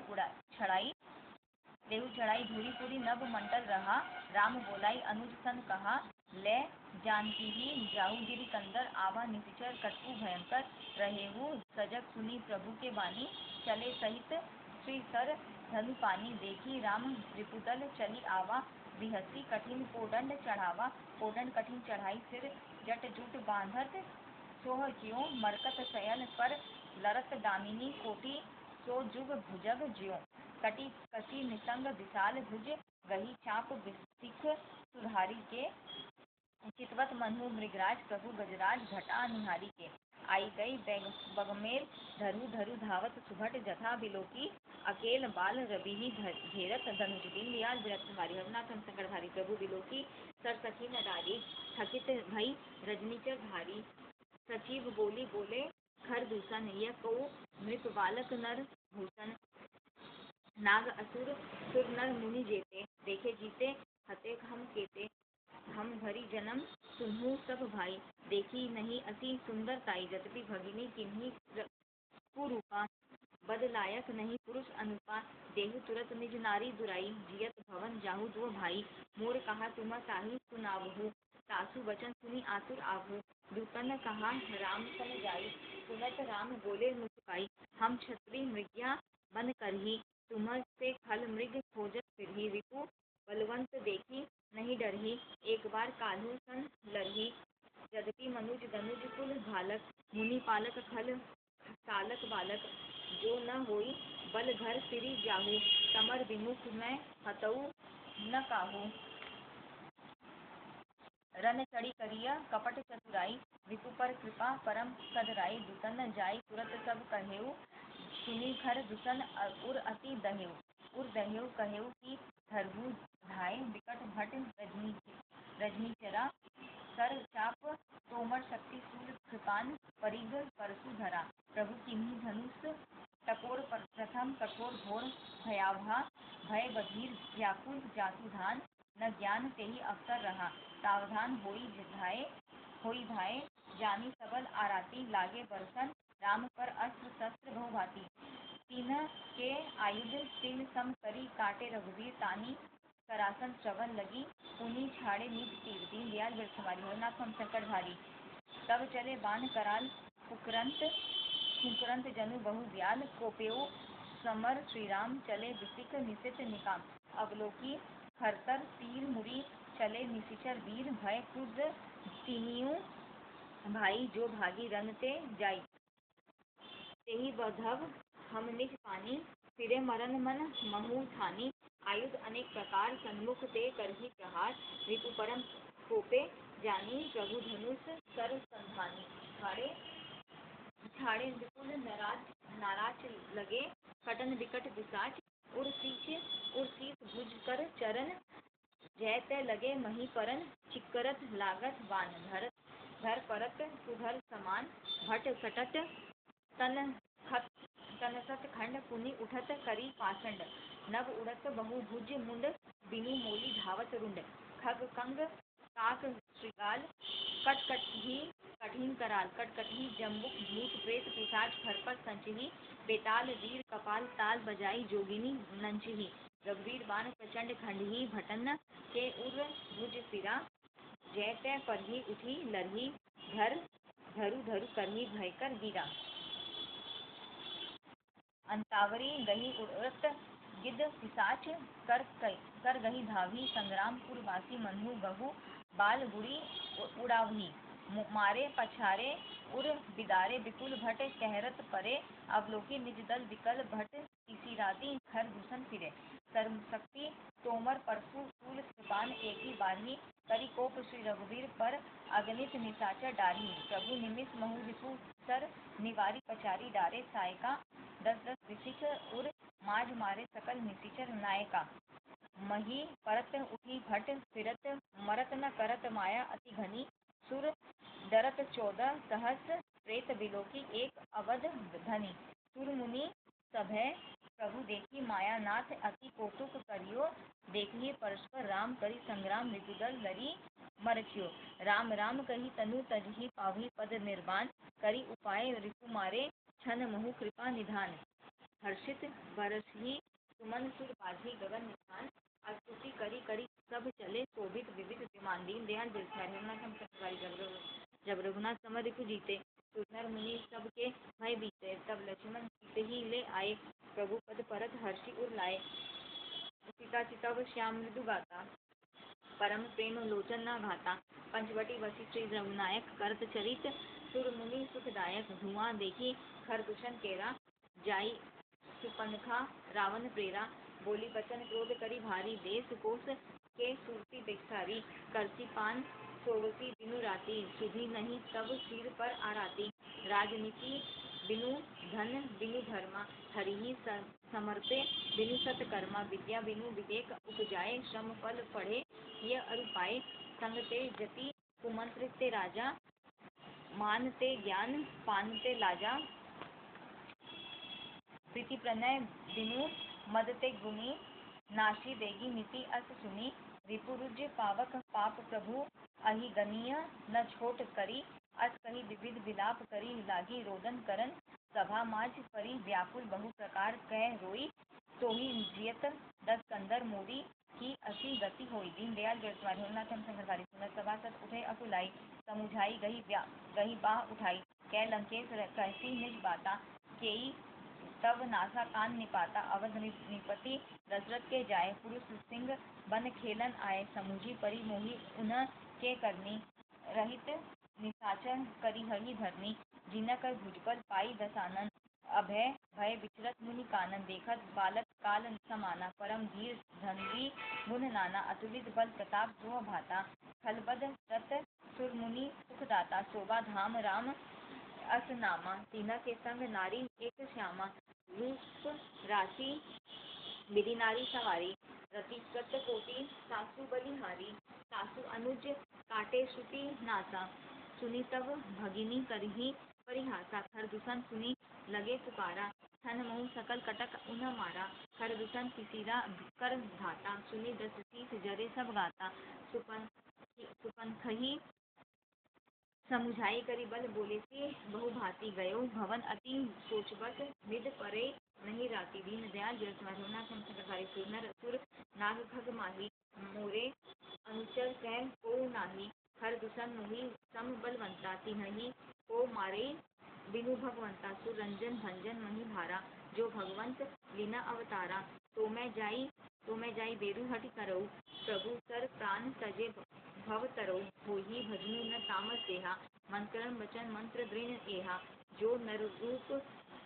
चढ़ाई, धूरी नभ मंडल रहा, राम बोलाई अनुज सन कहा, ले जानकी ही जाहु गिरि कंदर, आवा निशिचर कटकु भयंकर, रहेहु सजग सुनी प्रभु के बानी, चले सहित श्री सर धनु पानी, देखी राम रिपुदल चली आवा, बिहसी कठिन कोदंड चढ़ावा, कोदंड कठिन चढ़ाई सिर जट जुट बांधत, सोह ज्यों मरकत शयन पर, लरत दामिनी कोटि सो जुग भुजग ज्यों, कटी कसी निसंग विशाल भुज, गही चाप विसिख सुधारी के, चितवत मनु मृगराज प्रभु गजराज, घटा निहारी के, आई गई बगमेल धरु धावत सुभट, जथा बिलोकी अकेल बाल रवि घेरत, धनुष दीन दयाल बिरथधारी, रघुनाथ संकटधारी, प्रभु बिलोकी सर सखी न डारी, थकित भई रजनीचर धारी, सचिव बोले खर दूषण, यह कऊ मृत बालक नर भूषण, नाग असुर सुर नर मुनि जेते, देखे जीते हते हम केते, हम धरि जन्म तुम्हु सब भाई, देखी नहीं अति सुंदर ताई, जतति भगिनी किन्ही कुरूपा, बद लायक नहीं पुरुष अनुपा, देहु तुरत निज नारी दुराई, जियत भवन जाहु दो भाई, मोर कहा तुम ताहि सुनावहु, सासु वचन सुनी आतुर आहू, दूतन कहा राम सन जाई, सुनत राम बोले मुस्काई, हम क्षत्रिय मृग्या बन करही, तुम से खल मृग खोजत फिरही, रिपु बलवंत देखी नहीं डरही, एक बार काल्हू सन लड़ही, यद्यपि मनुज दनुज कुल भालक, मुनि पालक खल सालक बालक, जो न होई बल घर फिरी जाहू, समर विमुख मैं हतऊ न काहू, रन चढ़ी करिया कपट चतुराई, रिपु पर कृपा परम कदराई, दूतन जाई तुरत सब कहेऊ, सुनी खर दूषण उर अति दहेऊ, कहेऊ की धरहु धाय, विकट भट रजनीचरा, सर चाप तोमर शक्ति शूल कृपान, परिग परशु धरा, प्रभु किन्ही धनुष टकोर प्रथम कठोर घोर भयावहा, भय बधिर व्याकुल जातु धान, न ज्ञान तेहि अवसर रहा, सावधान होई धाये जानी सबल आराती लागे बरसन राम पर अस्त्र शस्त्र बहुभांति तीन के आयुध तिल सम करी काटे रघुवीर तानी करासन श्रवण लगी पुनि छाड़े निज तीर दीनदयाल बिरथवारी होरनाथ हम संकट भारी तब चले बाण कराल फुकरंत जनु बहु व्याल कोपेउ समर श्री राम चले बिसिक निशित निकाम अवलोकी हरतर तीर मुरी चले निशिचर वीर भय क्रुद्ध तीनियों भाई जो भागी रन ते जाई तेहि बधव हम निज पानी फिरे मरन मन महु ठानी आयुध अनेक प्रकार सन्मुख ते करही प्रहार रिपु परम कोपे जानी प्रभु धनुष कर संधानी छाड़े विपुल नाराज लगे कटन विकट पिशाच उर शीस भुज कर चरण जय तय लगे मही परन चिकरत लागत बान धर परत सुधर समान भट सटत तनसत खंड पुनि उठत करी पाषंड नभ उड़त बहु भुज मुंड बिनु मोली धावत रुंड खग कंग काक श्रीकाल कटकटही कठिन कराल कटकटही जम्बुक भूत प्रेत पिशाच खरपत संचही बेताल वीर कपाल ताल बजाई जोगिनी नंचही रघुवीर बाण प्रचंड खंडही भटन के उर भुज सिरा जय तय परही उठी लरही धरु करही भयकर गिरा अंतावरी गही उड़त गिद्ध पिशाच कर गही धावी संग्रामपुर वासी मन्हु गहु बाल गुड़ी उड़ावही मारे पछारे उर बिदारे विपुल भट कहरत परे अवलोकी निज दल विकल भट इसी राती खर दूषण फिरे सर्वशक्ति तोमर परशु शूल कृपान एकी बारही करी कोप श्री रघुवीर पर अगणित निशाचर डारही प्रभु निमिष महु रिपु सर निवारी पचारी डारे सायका दस विशिख उर माज मारे सकल निशिचर नायका मही परत उठी भट फिरत मरत न करत माया अति घनी सुर डरत 14 सहस्र प्रेत विलोकी एक अवध धनी सुर मुनि सभय प्रभु देखी माया नाथ अति कौतुक करियो देखिए परस्पर राम करी संग्राम विपुदल लरी मरचियो राम राम कही तनु तजहि पावही पद निर्वाण करी उपाय रिपु मारे छन महु कृपा निधान हर्षित बरसही सुमन सुर बाजी गगन निधान स्तुति करी सब चले शोभित विविध विमान दीन दयाल बिरथारी जब रघुनाथ समर रिपु जीते सुनर मुनि सबके भय बीते तब लक्ष्मण सीते ही ले आए प्रभु पद परत हर्षि उर लाए सीता चितव श्याम मृदु गाता परम प्रेम लोचन न घाता पंचवटी वसी श्री रघुनायक करत चरित सुर मुनि सुखदायक धुआं देखी खरदूषण केरा जाई सुपनखा रावण प्रेरा बोली बचन क्रोध करी भारी देश कोस के सूरती बेसारी करसी पान सोवसी बिनु राती सुधी नहीं तब सिर पर आराती राजनीति बिनु धन बिनु धर्मा हरिहि समर्पे बिनु सतकर्मा विद्या बिनु विवेक उपजाए श्रम फल पढ़े ये अरुपाए संग ते जति कुमंत्र ते राजा मानते ज्ञान पानते लाजा प्रीति प्रणय बिनु मदते गुनी नाशी देगी नीति अस सुनी रिपुरुज पावक पाप प्रभु अहिगनीय न छोट करी अस कही विविध विलाप करी लागी रोदन करन सभा माज परी व्याकुल बहु प्रकार कह रोई सोही जियत 10 कंदर मोदी की असी गति होई दीन दयाल बिरथवारी होरनाथ हम संकटहारी सुनत सभा सत उठे अकुलाई समुझाई गही बाह उठाई कै लंकेश कहती निज बाता केई तब नासा कान निपाता अवध निपति दशरथ के जाए पुरुष सिंह बन खेलन आए समुझी परी मोही उन्ह के करनी रहित निशाचर करी हरि धरनी जिनक भुजबल पाई दसानन अभय भय विचरत मुनि कानन देखत बालक काल समाना परम धीर धनवी गुण नाना अतुलित बल प्रताप जो भाता खलबद रत सुर मुनि सुखदाता शोभा धाम राम अस नामा तीना के संग नारी एक श्यामा रूप राशि विधि नारी सवारी रतिकृत कोटि सासु बलिहारी सासु अनुज काटे श्रुति नासा सुनी तब भगिनी करही परिहासा खरदूषण सुनी लगे पुकारा थन महु सकल कटक उन्ह मारा खरदूषण किसीरा कर घाता सुनी 10 शीस जरे सब गाता सुपंखही समुझाई करी बल बोले से बहु भांति गयो भवन अति सोचबत विद परे नहीं राती दीन दयाल जसवाधुना संसारी सुनर असुर नाग खग माही मोरे अनुचर कह को नाही हर दुसन मोहि सम बलवंता तिन्हि को मारे बिनु भगवंता सुरंजन भंजन मही भारा जो भगवंत लीना अवतारा तो मैं जाई बेरु हट करऊ प्रभु सर प्राण तजे भव तरौ होई भजनु न तामस देहा मंत्रण वचन मंत्र दृढ़ एहा जो नर रूप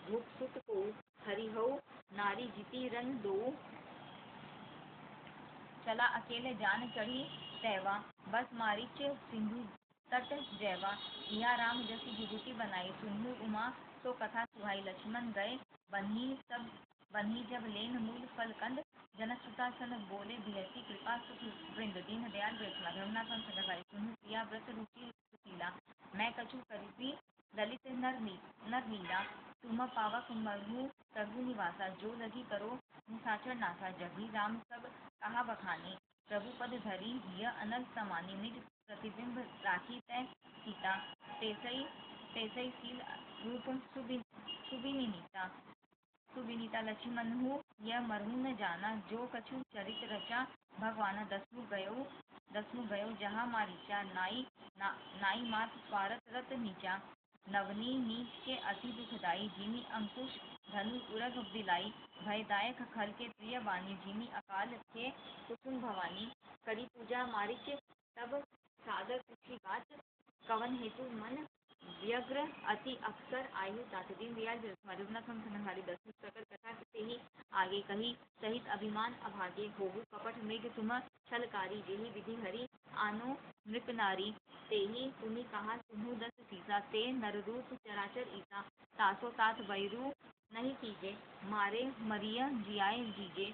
भूप सुत को हरिहौ नारी जीती रन दो चला अकेले जान चढ़ी तैवा बस मारिच सिंधु तट जैवा इहा राम जसी विभूति बनाई सुन्हु उमा तो कथा सुहाई लक्ष्मण गए बन्ही जब लेन मूल फल कंद जनसुता सन बोले बिहसी कृपा सुख वृंद दीन दयाल वृष्णा धरुणा संसगाई सुनु प्रिया व्रत रुचि सुशीला मैं कछु करिबी ललित नर लीला तुम पावक मरहु प्रभु निवासा जो लगी करो निसाचर नासा जगी राम सब कहा बखानी प्रभु पद धरी हिय अनल समानी निज प्रतिबिंब राखी तय सीता तेसई सील रूप सुबिनीता सुविनीता लक्ष्मणहु यह मरहु न जाना जो कछु चरित रचा भगवान दसमु गयो जहाँ मारीचा नाई मात स्वारथ रत नीचा नवनी नीच के अति दुखदाई जिमी अंकुश धनु उरग बिलाई भयदायक खल के प्रिय बानी जिमी अकाल के कुसुम भवानी करी पूजा मारिच तब सादर पूछी बात कवन हेतु मन व्यग्र अति अक्सर आयु तात दीन दयाल मरुना संघारी दसवीं प्रकर कथा से ही आगे कही सहित अभिमान अभागे होहु कपट मृग तुम छलकारी जेहि विधि हरि आनो नृप नारी तेहि तुनि कहा सुनु दस सीसा ते नर रूप चराचर ईसा तासो तात बैरू नहीं कीजे मारे मरिय जियाए जीजे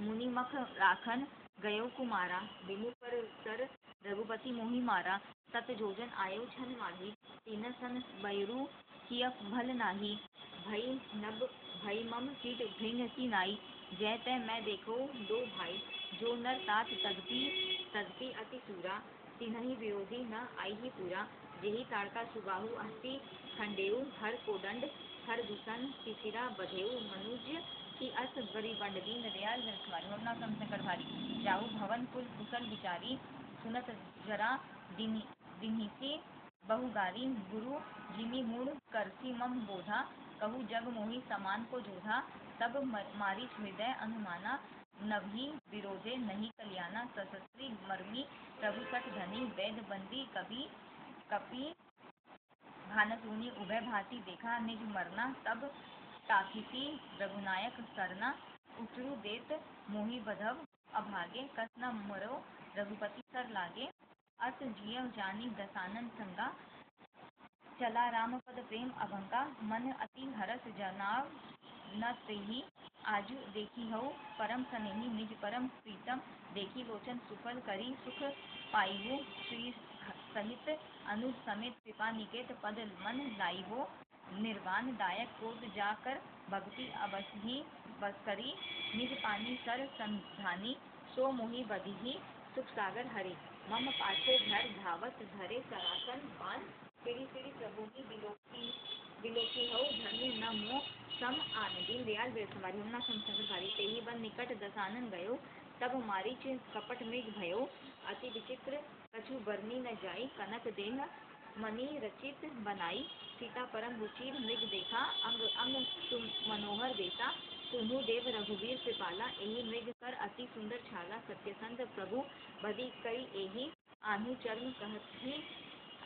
मुनि मख राखन गयो कुमारा बिनु पर सर रघुपति मोहि मारा सत जोजन आयो छन माही तीन सन बैरू किय भल नाही भई मम कीट भृंग की नाई जय तय मैं देखो दो भाई जो नर तात तदपि अति सूरा तिन्हि विरोधी न आई ही पूरा जेहि ताड़का सुबाहु हस्ती खंडेऊ हर कोदंड हर दुसन तिसिरा बधेऊ मनुज की अस बरी बंड दीन दयाल जसवारी संकर भारी जाहु भवन कुल कुशल विचारी सुनत जरा दिन्हिसी बहुगारी गुरु जिमी मूड करसी मम बोधा कहु जग मोहि समान को जोधा तब मारी हृदय अनुमाना नभी विरोधे नहीं कल्याणा सशस्त्री मर्मी प्रभु सठ धनी वैद बंदी कपि भानसुनी उभय भांति देखा निज मरना तब ताकिसी रघुनायक सरना उतरु देत मोहि बधव अभागे कस न मरो रघुपति सर लागे अस जिय जानी दसानन संगा चला राम पद प्रेम अभंगा मन अति हरस जनाव न तेहि आजु देखी हऊ परम सनेही निज परम प्रीतम देखी लोचन सुफल करी सुख पाइहु श्री सहित अनुज समेत कृपा निकेत पद मन लाई हो निर्वाण दायक क्रोध जाकर भक्ति अवसही बस करी निज पानी सर संधानी सो मोहि बधिही सुख सागर हरि मम पाछे घर धावत धरे सरासन बान पीढ़ी पीढ़ी प्रभु की बिलोकी हो धन्य न मोह सम आनंदी दयाल बेसमारी हमना संसारी तेहि बन निकट दसानन गयो तब मारीच कपट मृग भयो अति विचित्र कछु बरनी न जाई कनक देह मणि रचित बनाई सीता परम रुचिर मृग देखा अंग अंग मनोहर बेसा सुनु देव रघुवीर कृपाला एहि मृग कर अति सुंदर छाला सत्यसंध प्रभु बदी कई एहि आनु चर्म कहती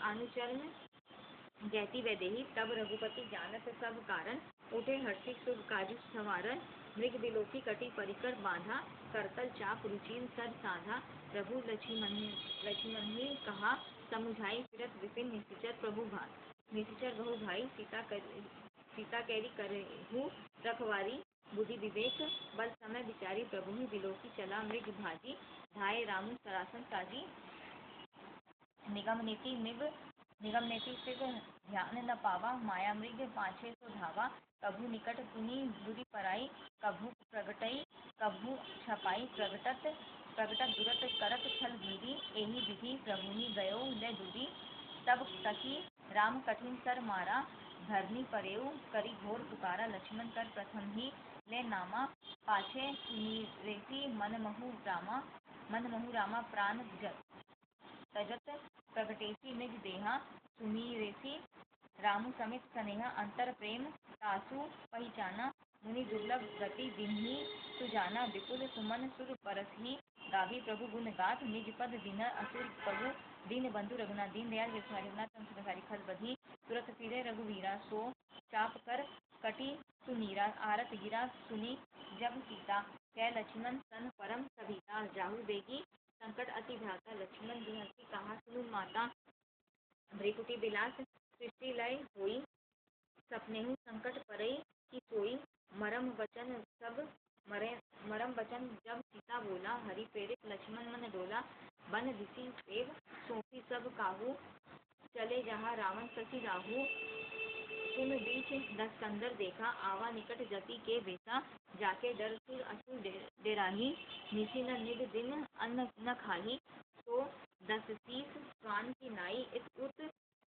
आनु चर्म जैती वैदेही तब रघुपति जानत सब कारण उठे हर्षि शुभ काजु संवारन मृग बिलोकी कटी परिकर बांधा करतल चाप रुचिर सर साधा प्रभु लक्ष्मण कहा समुझाई फिरत विपिन निशिचर बहु भाई सीता कैरी करहु रखवारी बुद्धि विवेक बल समय विचारी प्रभु ही बिलोकी चला मृग भाजी धाये रामु सरासन साजी निगम नीति सिग ध्यान न पावा माया मृग पाछे सो धावा कभु निकट तुनि दुरी पराई कभु प्रगटई कभू छपाई प्रगटत दुरत करत छल बुद्धि, एहि विधि प्रभुनि गयो ले दूरी। तब तकी राम कठिन सर मारा, धरनी परेऊ करी घोर पुकारा। लक्ष्मण कर प्रथम ही ले नामा, पाछे सुमिरेसी मनमहु रामा। प्राण तजत प्रगटेसी निज देहा, सुमिरेसी रामु समेत स्नेहा। अंतर प्रेम तासु पहिचाना, मुनि दुर्लभ गति दीन्ही सुजाना। विपुल सुमन सुर परसहि गावी, प्रभु गुण गाथ निज पद दीन। असुर कबू दीन बंधु रघुनाथ, दीन दयाल रघुनाथ खल बधी। तुरत फिरे रघुवीरा, सो चाप कर कटी सुमीरा। आरत गिरा सुनी जब सीता, कै लक्ष्मण सन परम सभीता। जाहु बेगी संकट अति भ्राता, लक्ष्मण बिहसी कहा सुनु माता। भ्रिकुटी बिलास सृष्टि लय होई, सपनेहु संकट परई कि सोई। मरम बचन जब सीता बोला, हरि प्रेरित लक्ष्मण मन डोला। बन दिसी देव सौंपी सब काहू, चले जहाँ रावण शशि राहु। सुन बीच दस कंदर देखा, आवा निकट जति के बेसा। जाके डर सुर असुर डेराही, निसी न निग दिन अन्न न खाही। तो दस शीस स्वान की नाई, इत उत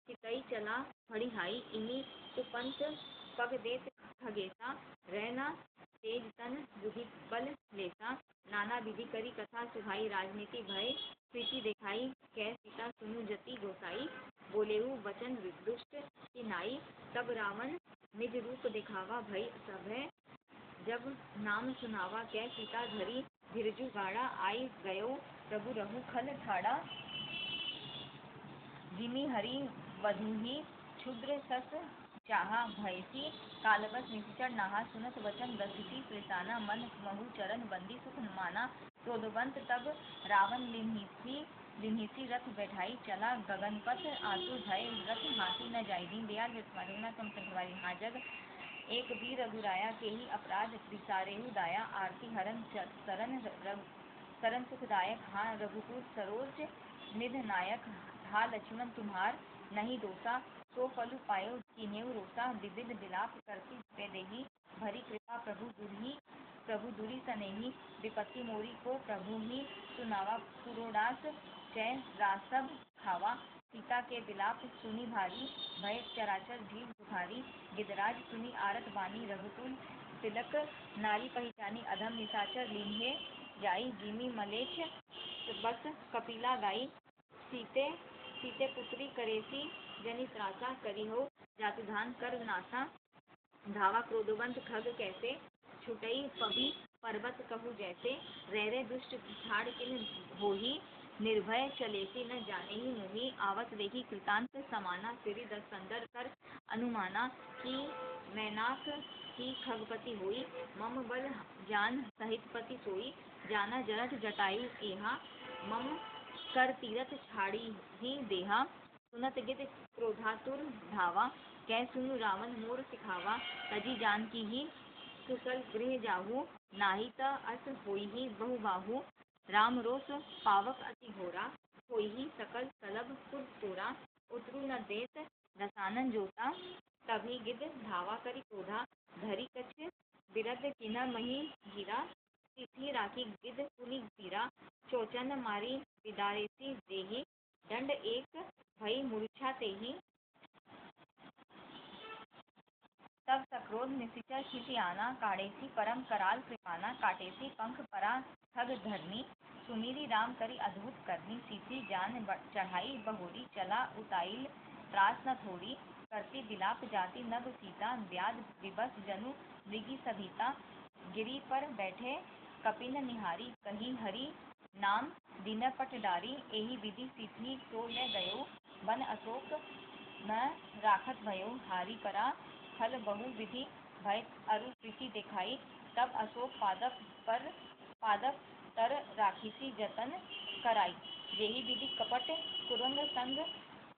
चितई चला फड़िहाई। इन्हीं सुपंथ पग देत खगेसा, रहना तेज तन बुद्धि बल लेसा। नाना विधि करी कथा सुहाई, राजनीति भय प्रीति दिखाई। कै सीता सुनु जति गोसाई, बोलेहु वचन दुष्ट की नाई। तब रावण निज रूप दिखावा, भई सभय जब नाम सुनावा। कै सीता धरी धीरजु गाड़ा, आई गयो प्रभु रहु खल ठाड़ा। जिमि हरि वधूहि क्षुद्र सस चाहा, भयसी कालबस निश्चर नाहा। सुनत वचन दससी प्रसाना, मन महु चरण बंदी सुख माना। क्रोधवंत तब रावण लिन्हिसी रथ बैठाई, चला गगनपथ आतुर भय रथ हाथी न जाई। दीन दयाल रघुनाथ हाँ जग एक वीर रघुराया, केहि अपराध विसारेहु दाया। आरती हरन सरन सुखदायक, हाँ रघुकुल सरोज निध नायक। हा लक्ष्मण तुम्हार नहीं दोसा, सो फलु पायो कीन्हेउ रोसा। विविध विलाप करती बेदेही, भरी कृपा प्रभु दुरी सनेही। विपत्ति मोरी को प्रभु ही सुनावा, पुरोडास जय रासब खावा। सीता के विलाप सुनी भारी, भय चराचर जीव दुखारी। गिदराज सुनी आरत बानी, रघुकुल तिलक नारी पहिचानी। अधम निशाचर लीन्हे जाई, जिमि मलेच्छ बस कपिला गाई। सीते पुत्री करेसी जनि त्रासा, करिहो जातुधान कर नासा। धावा क्रोधवंत खग कैसे, छुटई पवि पर्वत कहु जैसे। रह दुष्ट ठाड़ किन होही, निर्भय चलेसी न जाने ही मोही। आवत देखी कृतांत समाना, सिरि दस कंदर कर अनुमाना। कि मैनाक ही खगपति होई, मम बल जान सहित पति सोई। जाना जरठ जटायु एहा, मम कर तीरथ छाड़ी ही देहा। सुनत गिद क्रोधातुर धावा, कै सुनु रावण मोर सिखावा। तजी जानकी ही कुशल गृह जाहू, नाही त अस होई ही बहु बाहू। राम रोष पावक अति घोरा, होई ही सकल सलभ सुर तोरा। उतरु न देत दसानन जोता, तभी गिद धावा करि क्रोधा। धरी कछ बिरद किन्ह मही हीरा, तिथि राखी गिद पुनि पीरा। चोचन मारी बिदारेसी देहि, दंड एक भई मूर्छा तेहि। तब सक्रोध निशिचर क्षिति आना, काढ़ेसी परम कराल कृपाना। काटेसी पंख परा खग धरनी, सुमिरि राम करि अद्भुत करनी। सीसी जान चढ़ाई बहोरी, चला उताइल त्रास न थोड़ी। करती बिलाप जाति नभ सीता, व्याध विबस जनु मृगी सभीता। गिरि पर बैठे कपिन निहारी, कही हरि नाम दीन पट डारी। एहि विधि सिद्धि सो ले गयो, बन अशोक न राखत भयो। हारी परा फल बहु विधि, भय अरु प्रीति देखाई। तब अशोक पादप तर राखिसी जतन कराई। जेहि विधि कपट कुरंग संग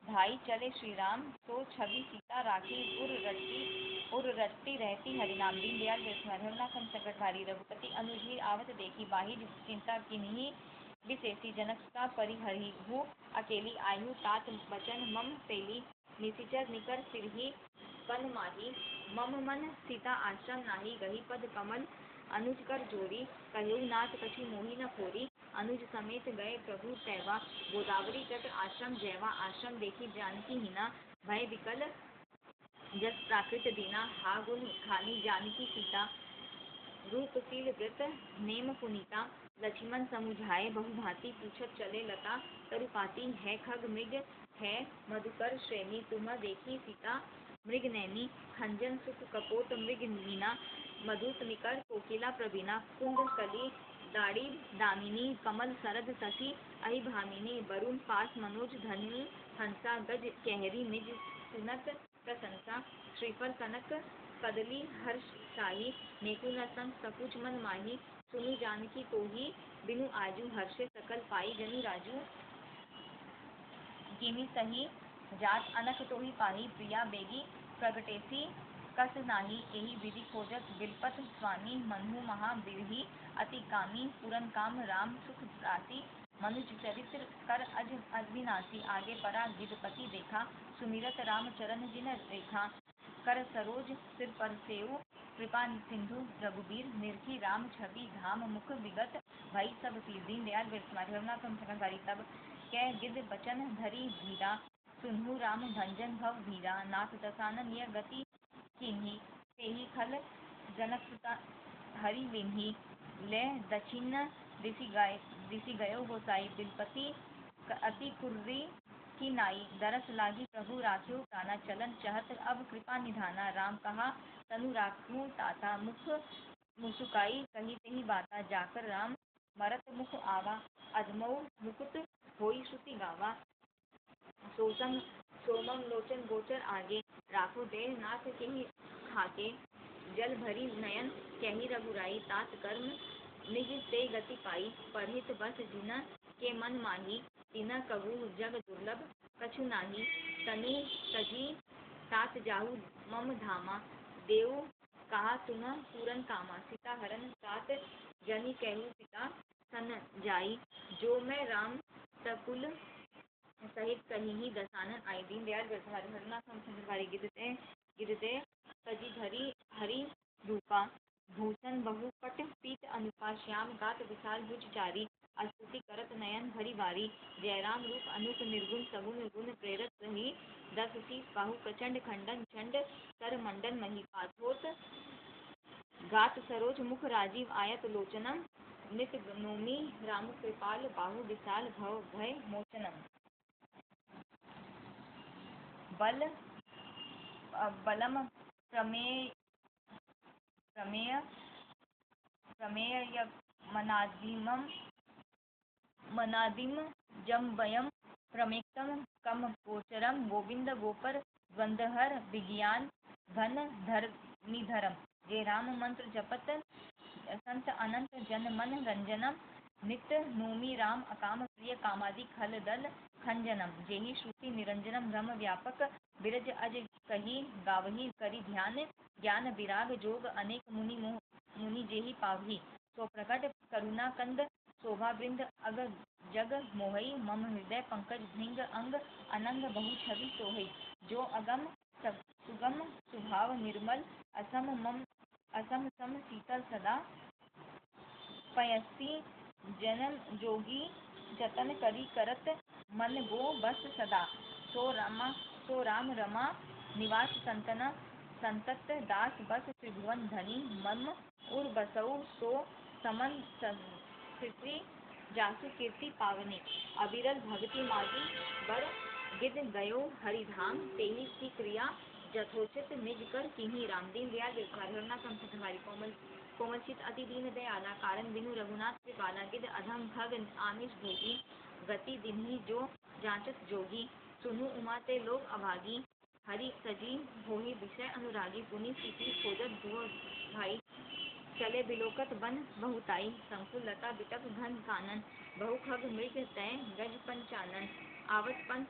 धाई, चले श्री राम सो छवि सीता राखी। उर रटती रहती हरिनाम, दीन दयाल रघुनाथ संकट भारी। रघुपति अनुज आवत देखी, बाहि चिंता किन्हीं विशेषी। जनक सुता परिहरिहु अकेली, आयु तात बचन मम पेली। निशिचर निकर सिरहि बन माही, मम मन सीता आश्रम नाही। गही पद कमल अनुज कर जोरी, कहु नाथ कछु मोहि न फोरी। अनुज समेत गए प्रभु तैवा, गोदावरी तट आश्रम जैवा। आश्रम देखी जानकी हीना, भय विकल जस प्राकृत दीना। हा गुण खानी जानकी सीता, रूपशील व्रत नेम पुनीता। लक्ष्मण समुझाए बहु भांति, पूछत चले लता तरुपाती। है खग मृग है मधुकर श्रेणी, तुम देखी सीता मृग नैनी। खंजन सुख कपोत मृग लीना, मधुत निकर कोकिला प्रवीणा। कुंद कली दाड़ी दामिनी, कमल सरद शशि अहि भामिनी। वरुण पास मनोज धनु हंसा, गज केहरी निज सुनत प्रशंसा। श्रीफल कनक कदली हर्ष शाही, नेकु न संग सकुच मन माही। सुनु जानकी तोहि बिनु आजू, हर्षे सकल पाई जनु राजू। किमि सही जात अनक तोहि पाही, प्रिया बेगी प्रगटेसी कस नाही। एहि विधि खोजत बिलपत स्वामी, मनहु महा बिरही अति कामी। पूरन काम राम सुख दासी, मनुज चरित्र कर अज अविनाशी। आगे परा गिरपति देखा, सुमिरत राम चरण जिन रेखा। कर सरोज सिर पर सेउ, कृपा सिंधु रघुबीर। निरखी राम छवि धाम, मुख विगत भई सब पीर। दीनदयाल विस्मय तब कै गिद बचन धरी धीरा, सुनहु राम भंजन भव भीरा। नाथ दसानन यह गति कीन्ही, तेहि खल जनक हरि विन्ही। ले दक्षिण दिसि गयो गोसाई, बिलपति अति कुर्री की नाई। दरस लागी प्रभु राख्यो प्राणा, चलन चहत अब कृपा निधाना। राम कहा तनु राखूं ताता, मुख मुसुकाई कही तेहि बाता। जाकर राम मरत मुख आवा, अधमौ मुकुट होई श्रुति गावा। सोमम लोचन गोचर आगे, राखो देह नाथ केहि खाके। जल भरी नयन केहि रघुराई, तात कर्म निज ते गति पाई। परहित बस जिन के मन माही, तिन कबू जग दुर्लभ कछु नाही। तनि तजी तात जाहु मम धामा, देव कहा तुम पूरन कामा। सीता हरन तात जनि कहु पिता सन जाई, जो मैं राम सकुल सहित कहिहि दसानन आई। दीनदयाल गिरते तजी धरी हरि रूपा, भूषण बहु पट पीत अनुपा। श्याम गात विशाल भुज चारी, अस्तुति करत नयन भरी बारी। जयराम रूप अनूप निर्गुण, सगुन गुण प्रेरत रही। दस शीस बाहु प्रचंड, खंडन चंड कर मंडन मही। पाथोत गात सरोज मुख राजीव, आयत लोचनम नित नोमी। राम कृपाल बाहु विशाल, भव भय मोचनम। बलम प्रमेय मनादिम जम्बयम प्रमेक्तम कम गोचरम। गोविंद गोपर द्वंद्वहर, विज्ञान घन धरनीधरम। जे राम मंत्र जपत संत अनंत, जन मन रंजनम। नित्य नोमी राम अकाम प्रिय, कामादि खल दल खंजनम। जेहि श्रुति निरंजनम ब्रह्म व्यापक, बिरज अज कही गावही करि ध्यान। ज्ञान विराग जोग अनेक मुनि जेहि पावही। सो प्रकट करुणा कंद शोभा बृंद, अग जग मोहई। मम हृदय पंकज भृंग अंग, अनंग बहु छवि सोहई। जो अगम सुगम स्वभाव निर्मल, असम सम शीतल सदा। पयस्सी जन्म जोगी जतन करी, करत मन गो बस सदा। सो राम रमा निवास संतत, दास बस त्रिभुवन धनी। मम उर बसऊ सो समन सृष्टि, जासु कीर्ति पावनी। अविरल भगति मागी बड़, गिद गयो हरिधाम। तेहि की क्रिया जथोचित निज कर कीन्ही राम। दीनदयाल कोमल चित अति दीन दयाला, कारण बिनु रघुनाथ कृपाला। गिद अधम खग आमिष भोगी, गति दिन्ही जो जांचत जोगी। सुनु उमा ते लोग अभागी, हरि सजी होहि विषय अनुरागी। पुनि सीती खोजत भुव भाई, चले बिलोकत बन बहुताई। संकुल लता बिटप घन कानन, बहु खग मृग तै गज पंचानन। आवत पंथ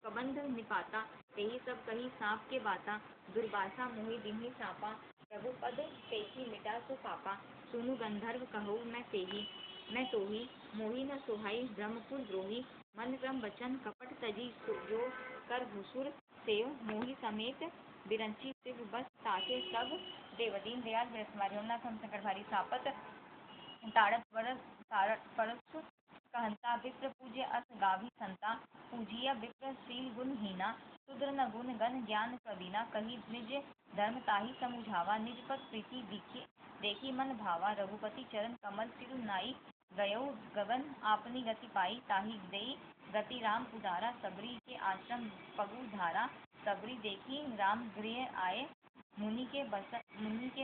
कबंध निपाता, तेहि सब कही सांप के बाता। दुर्वासा मोहि दीन्ही सापा, प्रभु पद पेखी मिटा सो पापा। सुनु गंधर्व कहु मैं तोहि, मोहि न सोहाई ब्रह्मपुर द्रोही। मन क्रम वचन कपट तजी, जो कर भुसुर सेव। मोहि समेत बिरंची शिव बस, ताके सब देव दीन दयाल बिरसवारी होमनाथ हम शंकर भारी सापत ताड़त परस कहंता विप्र पूज्य अस गावी संता पूजिया विप्र शील गुणहीना शूद्र न गुण गण ज्ञान प्रवीणा कही निज धर्म ताहि समुझावा निज पद प्रीति देखी मन भावा रघुपति चरण कमल सिरुनाई गयो गगन आपनी गति पाई ताहि देई गति राम उदारा सबरी के आश्रम पगु धारा सबरी देखी राम गृह आए मुनि के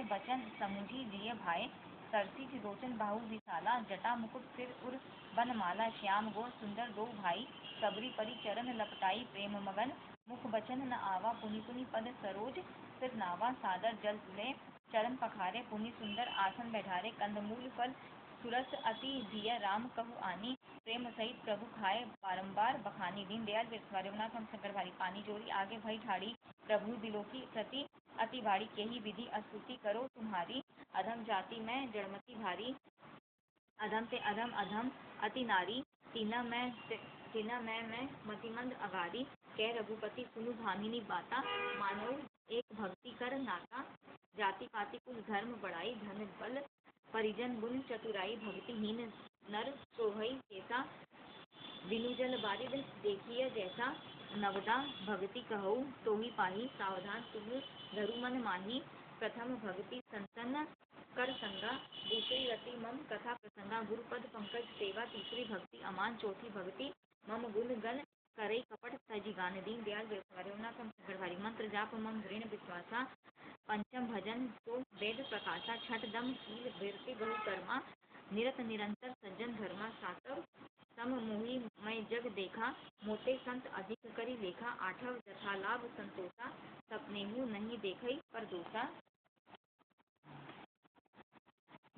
बचन समुझी जिय भाई सरसी लोचन बाहु विशाला जटा मुकुट सिर उर बनमाला श्याम गो सुंदर दो भाई सबरी परि चरण लपटाई प्रेम मगन मुख बचन न आवा पुनि पुनि पद सरोज सिर नावा सादर जल तुले चरण पखारे पुनि सुंदर आसन बैठारे कंदमूल फल सुरस अति दिय राम कहु आनी प्रेम सहित प्रभु खाए बारंबार बखानी दीन दयाल बिरसवारी रघुनाथ हम शंकर भारी पानी जोरी आगे भई ठाड़ी प्रभु दिलो की प्रति अति बाड़ी केही विधि अस्तुति करो तुम्हारी अधम जाति में जड़मति भारी अधम से अधम अधम अति नारी तीना मैं मतिमंद अगारी कह रघुपति सुनु भामिनी बाता मानो एक भक्ति कर नाता जाति पाति कुल धर्म बढ़ाई धन बल परिजन गुण चतुराई भक्तिहीन नर सोहई कैसा बिनु जल बारिद देखिए जैसा नवदा भक्ति कहु तो ही पाही सावधान तुम धरु मन माही प्रथम भक्ति संतन कर संगा दूसरी रति मम कथा प्रसंगा गुरुपद पंकज सेवा तीसरी भक्ति अमान चौथी भक्ति मम गुण गण करई कपट सजी गान दीन दयाल बिरसवारी रघुनाथ हम शंकर भारी मंत्र जाप मम दृढ़ विश्वासा पंचम भजन तो वेद प्रकाशा छठ दम शील वृत्ति बहु कर्मा निरत निरंतर सज्जन धर्मा सातव सम मोहि मैं जग देखा मोते संत अधिक करी लेखा आठव जथा लाभ संतोषा सपनेहु नहीं देखई पर दोषा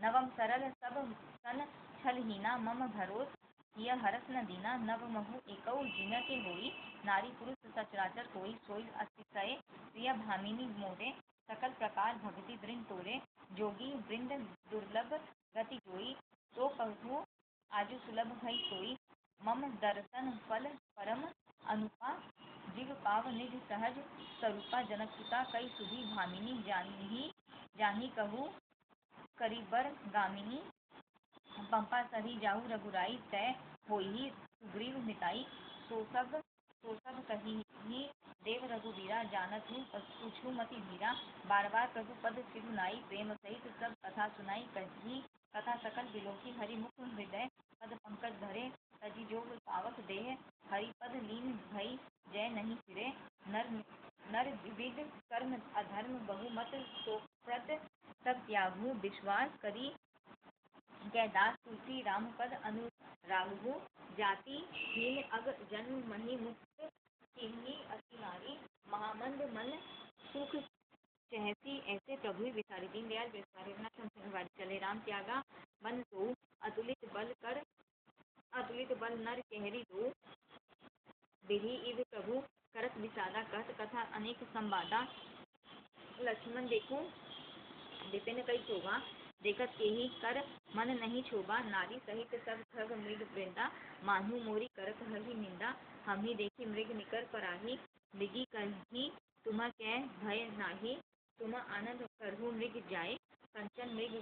नवम सरल सब सन छलहीना मम भरोस यह हरस न दीना नव महु एकौ जिन के होई नारी पुरुष सचराचर कोई सोई अतिशय प्रिय भामिनी मोरे सकल प्रकार भक्ति दृढ़ तोरे जोगी वृंद दुर्लभ गति जोई तो कहु आजु सुलभ भई सोई मम दर्शन फल परम अनुपा जिग पाव निज सहज स्वरूपा जनक सुता कई सुधी भामिनी जानी कहू करीबर गामिनी पंपा सही जाहु रघुराई तय होई सुग्रीव मिताई सो सब कही ही देव रघुवीरा जानत हूँ पूछू मति धीरा बार बार प्रभु पद सिरुनाई प्रेम सहित सब कथा सुनाई कही कथा सकल बिलोकी हरि मुख हृदय पद पंकज धरे तजी जोग पावक देह हरि पद लीन भई जय नहीं फिरे नर विविध कर्म अधर्म बहुमत सोप्रद सब त्यागु विश्वास करी जय दास तुलसी राम पद अनुरागु जाति हीन अग जन्म मही मुक्त किन्ही अति नारी महामंद मन सुख चहसी ऐसे प्रभु विसारी दीन दयाल बिरसवारी रघुनाथ हम शंकर भारी चले राम त्यागा मन तो अतुलित बल नर कहरी दो बिहि इव प्रभु करत विसादा कहत कथा अनेक संवादा लक्ष्मण देखो विपिन कई शोभा देखत केही कर मन नहीं छोबा नारी सहित सब ठग मृग वृंदा मानहु मोरी करत हहि निंदा हम ही देखी मृग निकर पराही मृगी कही तुम कह भय नाही तुम आनंद करहु मृग जाए कंचन मृग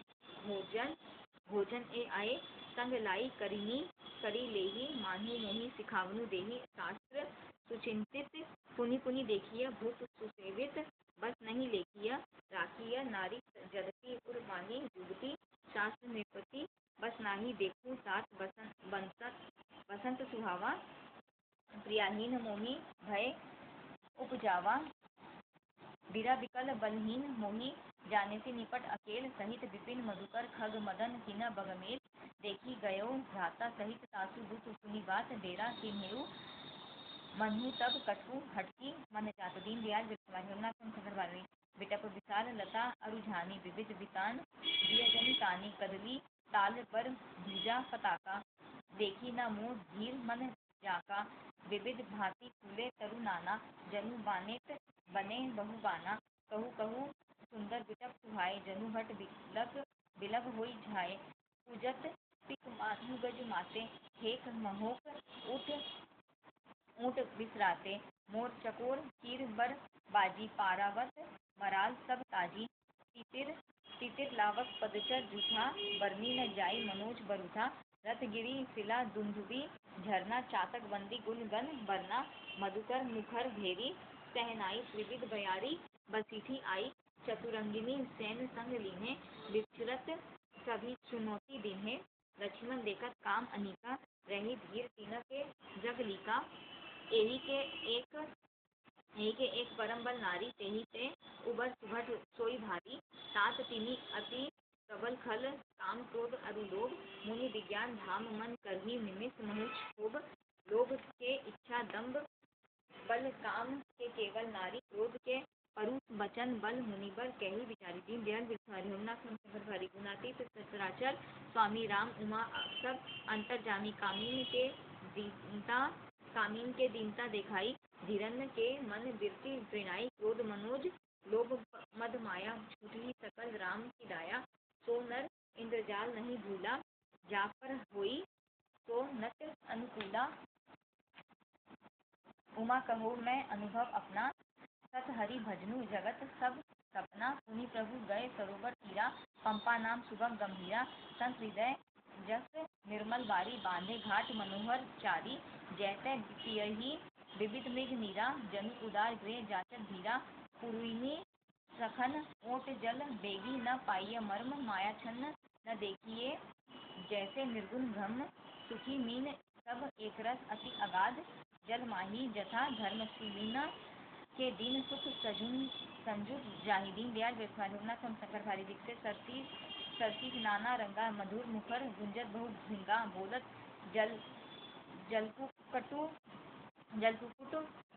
भोजन ए आए संग लाई करिनी करी लेही मानहु मोहि सिखावनु देही शास्त्र सुचिंतित पुनि पुनि देखिय भूप सुसेवित बस नहीं लेखिय राखिय नारी जदपि उर माही जुगती शास्त्र निपति बस नाही देखूं साथ बसंत सुहावा प्रियाहीन मोही भय उपजावा बीरा विकल बलहीन मोही जाने से निपट अकेल सहित विपिन मधुकर खग मदन किन बगमेल देखी गयो भ्राता सहित सासु दुख सुनी बात डेरा किन्हेउ मनहु तब कटहु हटकी मन जात दीन दयाल बिरसवारी रघुनाथ हम शंकर भारी बिटप विशाल लता अरुझानी विविध वितान दियजनि तानी कदली ताल पर ध्वजा पताका देखी न मोह धीर मन जाका विविध भांति फूले तरु नाना जनु बानेत बने बहु बाना कहु कहु सुंदर बिटप सुहाए जनु हट बिलग होई झाए पूजत पिक माधु गज माते हेक महोक ऊँट बिसराते मोर चकोर कीर बर बाजी पारावत मराल सब ताजी तितिर तितिर लावक पदचर जूठा, बरनी न जाई मनोज बरूठा। रत्नगिरी शिला दुंदुबी, झरना चातक बंदी गुण गन बरना। मधुकर मुखर भेरी, सहनाई त्रिविध बयारी। बसीठी आई चतुरंगिनी, सैन्य संग लीन्हे। विचरत सभी चुनौती दीन्हे। लक्ष्मण देखत काम अनीका, रही धीर तीनों के जग लीका। एही के एक परम बल नारी, तेहि ते उबर सुभट सोई भारी। तात तिन्ही अति प्रबल खल, काम क्रोध अरु लोभ। मुनि विज्ञान धाम मन करही निमिष मनुष क्षोभ। लोभ के इच्छा दंभ बल, काम के केवल नारी। क्रोध के परुष बचन बल, मुनिबर कही विचारी। दीनदयाल बिरथवारी रघुनाथ शंकर भारी, गुणातीत सचराचर। स्वामी राम उमा सब अंतर्जामी। कामीन के दीनता देखाई, धीरन के मन बिरती प्रेरणाई। क्रोध मनोज लोभ मद माया, छूटही सकल राम की दाया। सो नर इंद्रजाल नहीं भूला, जा पर होई सो नट अनुकूला। उमा कहो मैं अनुभव अपना, सत हरि भजनु जगत सब सपना। पुनि प्रभु गए सरोवर तीरा, पंपा नाम सुगम गंभीरा। संत हृदय जस निर्मल बारी, बांधे घाट मनोहर चारी। जैते पियहि विविध मृग नीरा, जनु उदार गृह जाचक धीरा। पुरुइनि सखन ओट जल, बेगी न पाइय मर्म। माया छन्न न देखिए जैसे निर्गुण ब्रह्म। सुखी मीन सब एक रस अति अगाध, जल माही जथा धर्मशीलिन। के दिन सुख संजुग जाहि। दीनदयाल बिरथवारी रघुनाथ शंकर भारी, दीक्षित सरसी नाना रंगा। मधुर मुखर गुंजत बहु भिंगा, बोलत जलकुकुट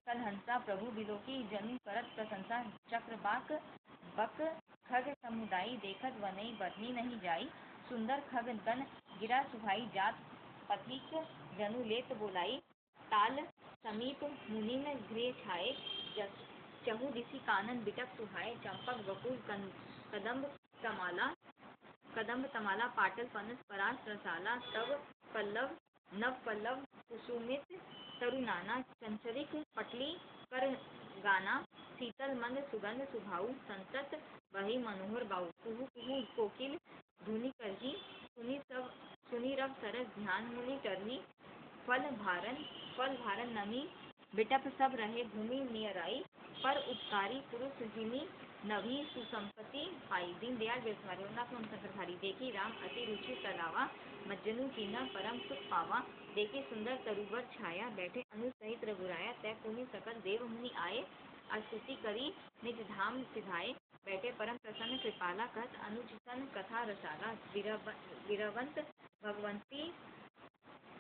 कलहंसा। प्रभु बिलोकी जनु करत प्रशंसा। चक्रबाक बक खग समुदायी, देखत वनई बरनी नहीं जाई। सुंदर खग गण गिरा सुहाई, जात पथिक जनु लेत बोलाई। ताल समीप मुनिन गृह छाए, चहु दिसि कानन बिटप सुहाए। चंपक बकुल कदम्ब तमाला, पाटल पनस परास रसाला। नव पल्लव कुसुमित तरुनाना, चंचरिक पटली कर गाना। शीतल मंद सुगंध सुभाऊ, संतत बही मनोहर बाऊ। कुहू कुहू कोकिल धुनि करही, सुनि रव सरस ध्यान मुनि करही। फल भारन नमी बिटप सब रहे भूमि नियराई। पर उपकारी पुरुष जिनि नभी सुसंपत्ति पाई। दीनदयाल बिरथवारी रघुनाथ शंकर भारी, देखी राम अति रुचि सलावा। मज्जनु कीन्हा परम सुख पावा। देखी सुंदर तरुबर छाया, बैठे अनुज सहित रघुराया। तै पुनि सकल देव मुनि आए, स्तुति करी निज धाम सिधाए। बैठे परम प्रसन्न कृपाला, कहत अनुज सन कथा रसाला। वीरवंत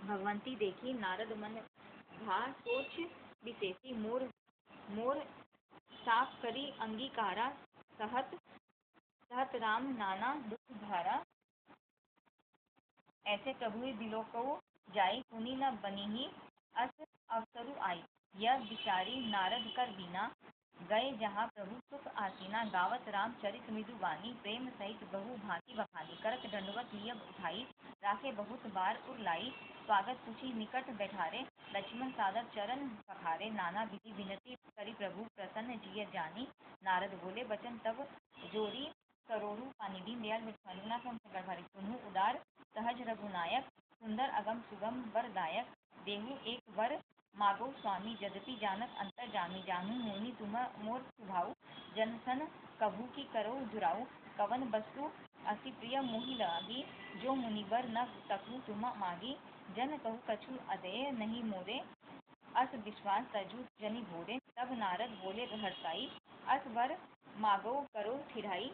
भगवंती देखी, नारद मन भा सोच विशेषी। मोर साफ करी अंगीकारा, सहत राम नाना दुख भारा। ऐसे प्रभु बिलोकऊ जाई, पुनि न बनिहि अस अवसरु आई। यह विचारी नारद कर बीना, गए जहाँ प्रभु सुख आसीना। गावत राम चरित मृदु बानी, प्रेम सहित बहु भांति बखानी। करत दंडवत लिय उठाई, राखे बहुत बार उर लाई। स्वागत पूछी निकट बैठारे, लक्ष्मण सादर चरण पखारे। नाना विधि विनती करी प्रभु, प्रसन्न जिय जानी। नारद बोले बचन तब जोरी, करोड़ु पानी। दीनदयाल बिरथवारी रघुनाथ शंकर भारी, सुनहु उदार सहज रघुनायक। सुंदर अगम सुगम वरदायक, देहु एक वर मागो स्वामी। यद्यपि जानत अंतर्जामी, जानू मोहि तुम मोर सुभाऊ। जन सन कभू की करो दुराऊ, कवन वस्तु अति प्रिय मोहि लागी। जो मुनिवर न तकहु तुम मागी, जन कहु कछु अदेय नहीं मोरे। अस विश्वास तजु जनि भोरे। तब नारद बोले हर्षाई, अस वर मागो करो ठिठाई।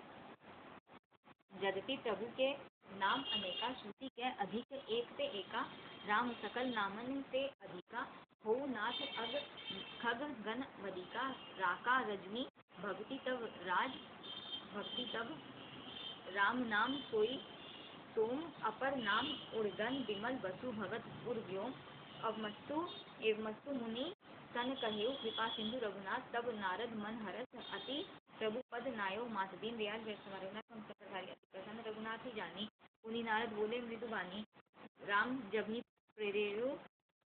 यद्यपि प्रभु के नाम अनेका, श्रुति के अधिक एक ते एका। राम सकल नामन ते अधिका, होऊ नाथ अग खग गण वदिका। राका रजनी भगति तब राम नाम सोई सोम। अपर नाम उड़गन, विमल बसु भगत उर व्योम। एवमस्तु मुनि सन कहेउ, कृपा सिंधु रघुनाथ। तब नारद मन हरस अति, प्रभु पद नायो मात। दीनदयाल बिरथवारी रघुनाथ शंकर भारी, अति प्रसन्न रघुनाथ ही जानी। पुनि नारद बोले मृदु बानी, राम जभी प्रेरेऊ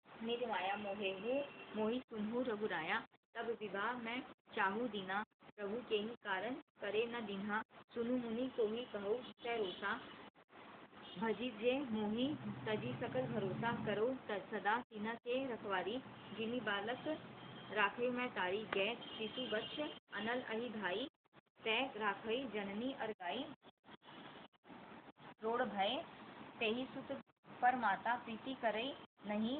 निज माया। मोहि सुनहु रघुराया, तब विवाह मैं चाहू दीना, प्रभु के ही कारण करे न दीन्हा। सुनु मुनि को ही कहो सरोसा, भजी जे मोहि तजी सकल भरोसा। करो सदा तीना के रखवारी, जिनी बालक राखे मैं तारी। जय शिशु बच्च अनल अहि धाई, तय राखई जननी अरगाई। रोड़ भय तेहि सुत पर माता, प्रीति करई नहीं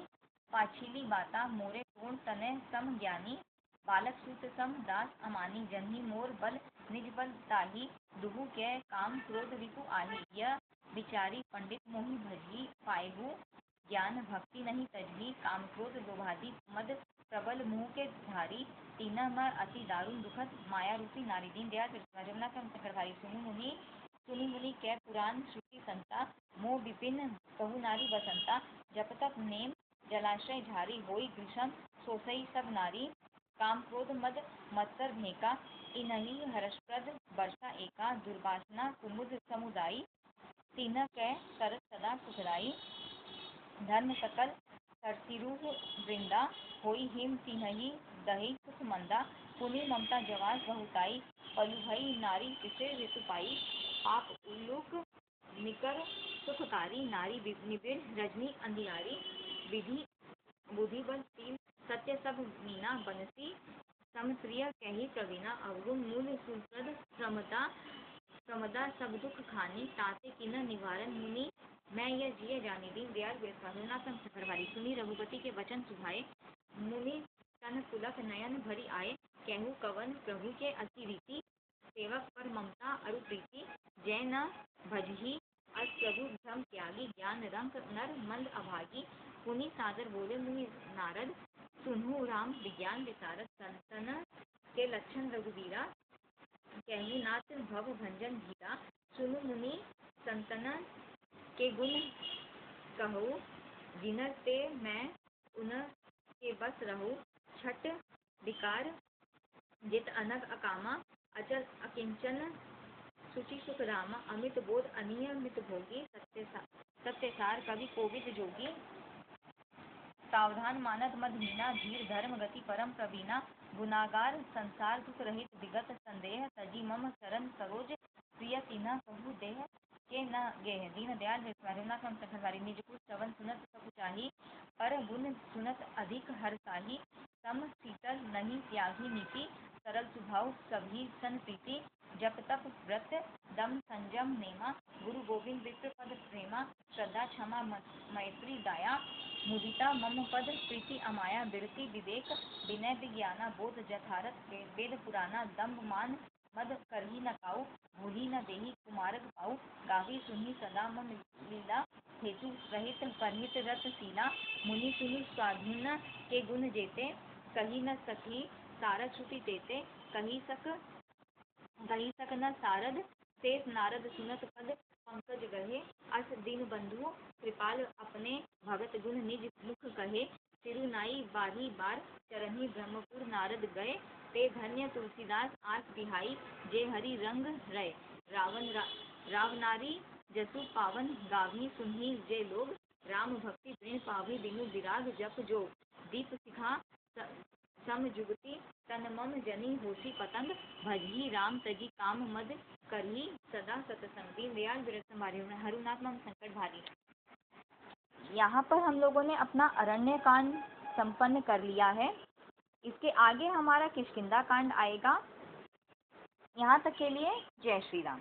पाछिली बाता। मोरे पूर्ण तनय सम ज्ञानी, बालक सूत सम दास अमानी। जनही मोर बल निज बल ताही, दुहु कै काम क्रोध रिपु आही। यह विचारी पंडित मोहि भजही, पायहु ज्ञान भक्ति नहीं तजही। काम क्रोध लोभादि मद प्रबल मुँह के धारी, तीना मैं अति दारुण दुखद माया रूपी नारी। दीनदयाल जगन्नाथ शंकर भाई। सुनु मुनि कै पुराण श्रुति संता, मोह विपिन कहु नारी बसंता। जप तप नेम जलाशय झारी, होई घृषम सोसई सब नारी। काम क्रोध मद मत्सर भेका, इनहि हर्षप्रद वर्षा एका। दुर्वासना कुमुद समुदायी, तीन कै तरस सदा सुखदाई। धर्म सकल सरसिरुह वृंदा, होई हिम तिन्हि दही सुख मंदा। पुनि ममता जवास बहुताई, पलु भई नारी तिसे ऋतु पाई। पाप उल्लूक निकर सुखकारी, नारी निबिड़ रजनी अंधियारी। विधि बुद्धि बल शील सत्य सब मीना, बनसी समप्रिय कही प्रवीणा। अवगुण मूल सुप्रद प्रमदा सब दुख खानी, ताते किन निवारण मुनि मैं यह जिय जानी। दीनदयाल विरसाधुनाथ। सुनी रघुपति के वचन सुभाए, मुनि तन पुलक नयन भरी आए। कहू कवन प्रभु के अति रीति, सेवक पर ममता अरु प्रीति। जय न भजही अस प्रभु भ्रम त्यागी, ज्ञान रंक नर मंद अभागी। पुनि सादर बोले मुनि नारद, सुनहु राम विज्ञान विसारद। संतन के लक्षण रघुबीरा, कहु नाथ भव भंजन धीरा। सुनु मुनि संतन के गुण कहू, जिनर ते मैं उन के बस रहू। छठ विकार जित अनग अकामा, अचल अकिंचन सुचि सुख रामा। अमित बोध अनियमित भोगी, सत्यसार कवि कोविद जोगी। सावधान मानद मदहीना, धीर धर्म गति परम प्रवीणा। गुनागार संसार दुख रहित विगत संदेह, तजी मम शरण सरोज प्रिय। तिन्ह कहु देह के न गेह। दीनदयाल विरसाधुनाथ। निज कुल श्रवण सुनत सब चाही, पर गुण सुनत अधिक हरसाही। सम शीतल नहीं त्यागी नीति, सरल स्वभाव सभी सन प्रीति। जप तप व्रत दम संजम नेमा, गुरु गोविंद विप्र पद प्रेमा। श्रद्धा क्षमा मैत्री दया, मुदिता मम पद प्रीति अमाया। बिरति विवेक विनय विज्ञाना, बोध जठारत वेद पुराना। दम्भ मान मद करही न काऊ, भूलि न देहि कुमारक पाऊ। गावी सुनहि सदा मम लीला, हेतु रहित परहित रत शीला। मुनि सुनि स्वाधीन के गुण जेते, कही न सकी सारद श्रुति तेते। कही सक न सारद शेष, नारद सुनत पद पंकज गहे। अस दीन बंधु कृपाल अपने, भगत गुण निज मुख कहे। सिरुनाई बारी बार चरन्हि ब्रह्मपुर नारद गए। ते धन्य तुलसीदास आस बिहाई, जे हरि रंग रय। रावनारी जसु पावन, गावही सुनहि जे लोग। राम भक्ति प्रेम पावहि बिनु विराग, जप जोग। दीप शिखा सम जुगति, तन मम जनी होसी पतंग। भजही राम तजी काम मद करही, सदा सतसंग। दीनदयाल हरुनाथ मम संकट भारी। यहाँ पर हम लोगों ने अपना अरण्य कांड संपन्न कर लिया है। इसके आगे हमारा किष्किंधा कांड आएगा। यहाँ तक के लिए जय श्री राम।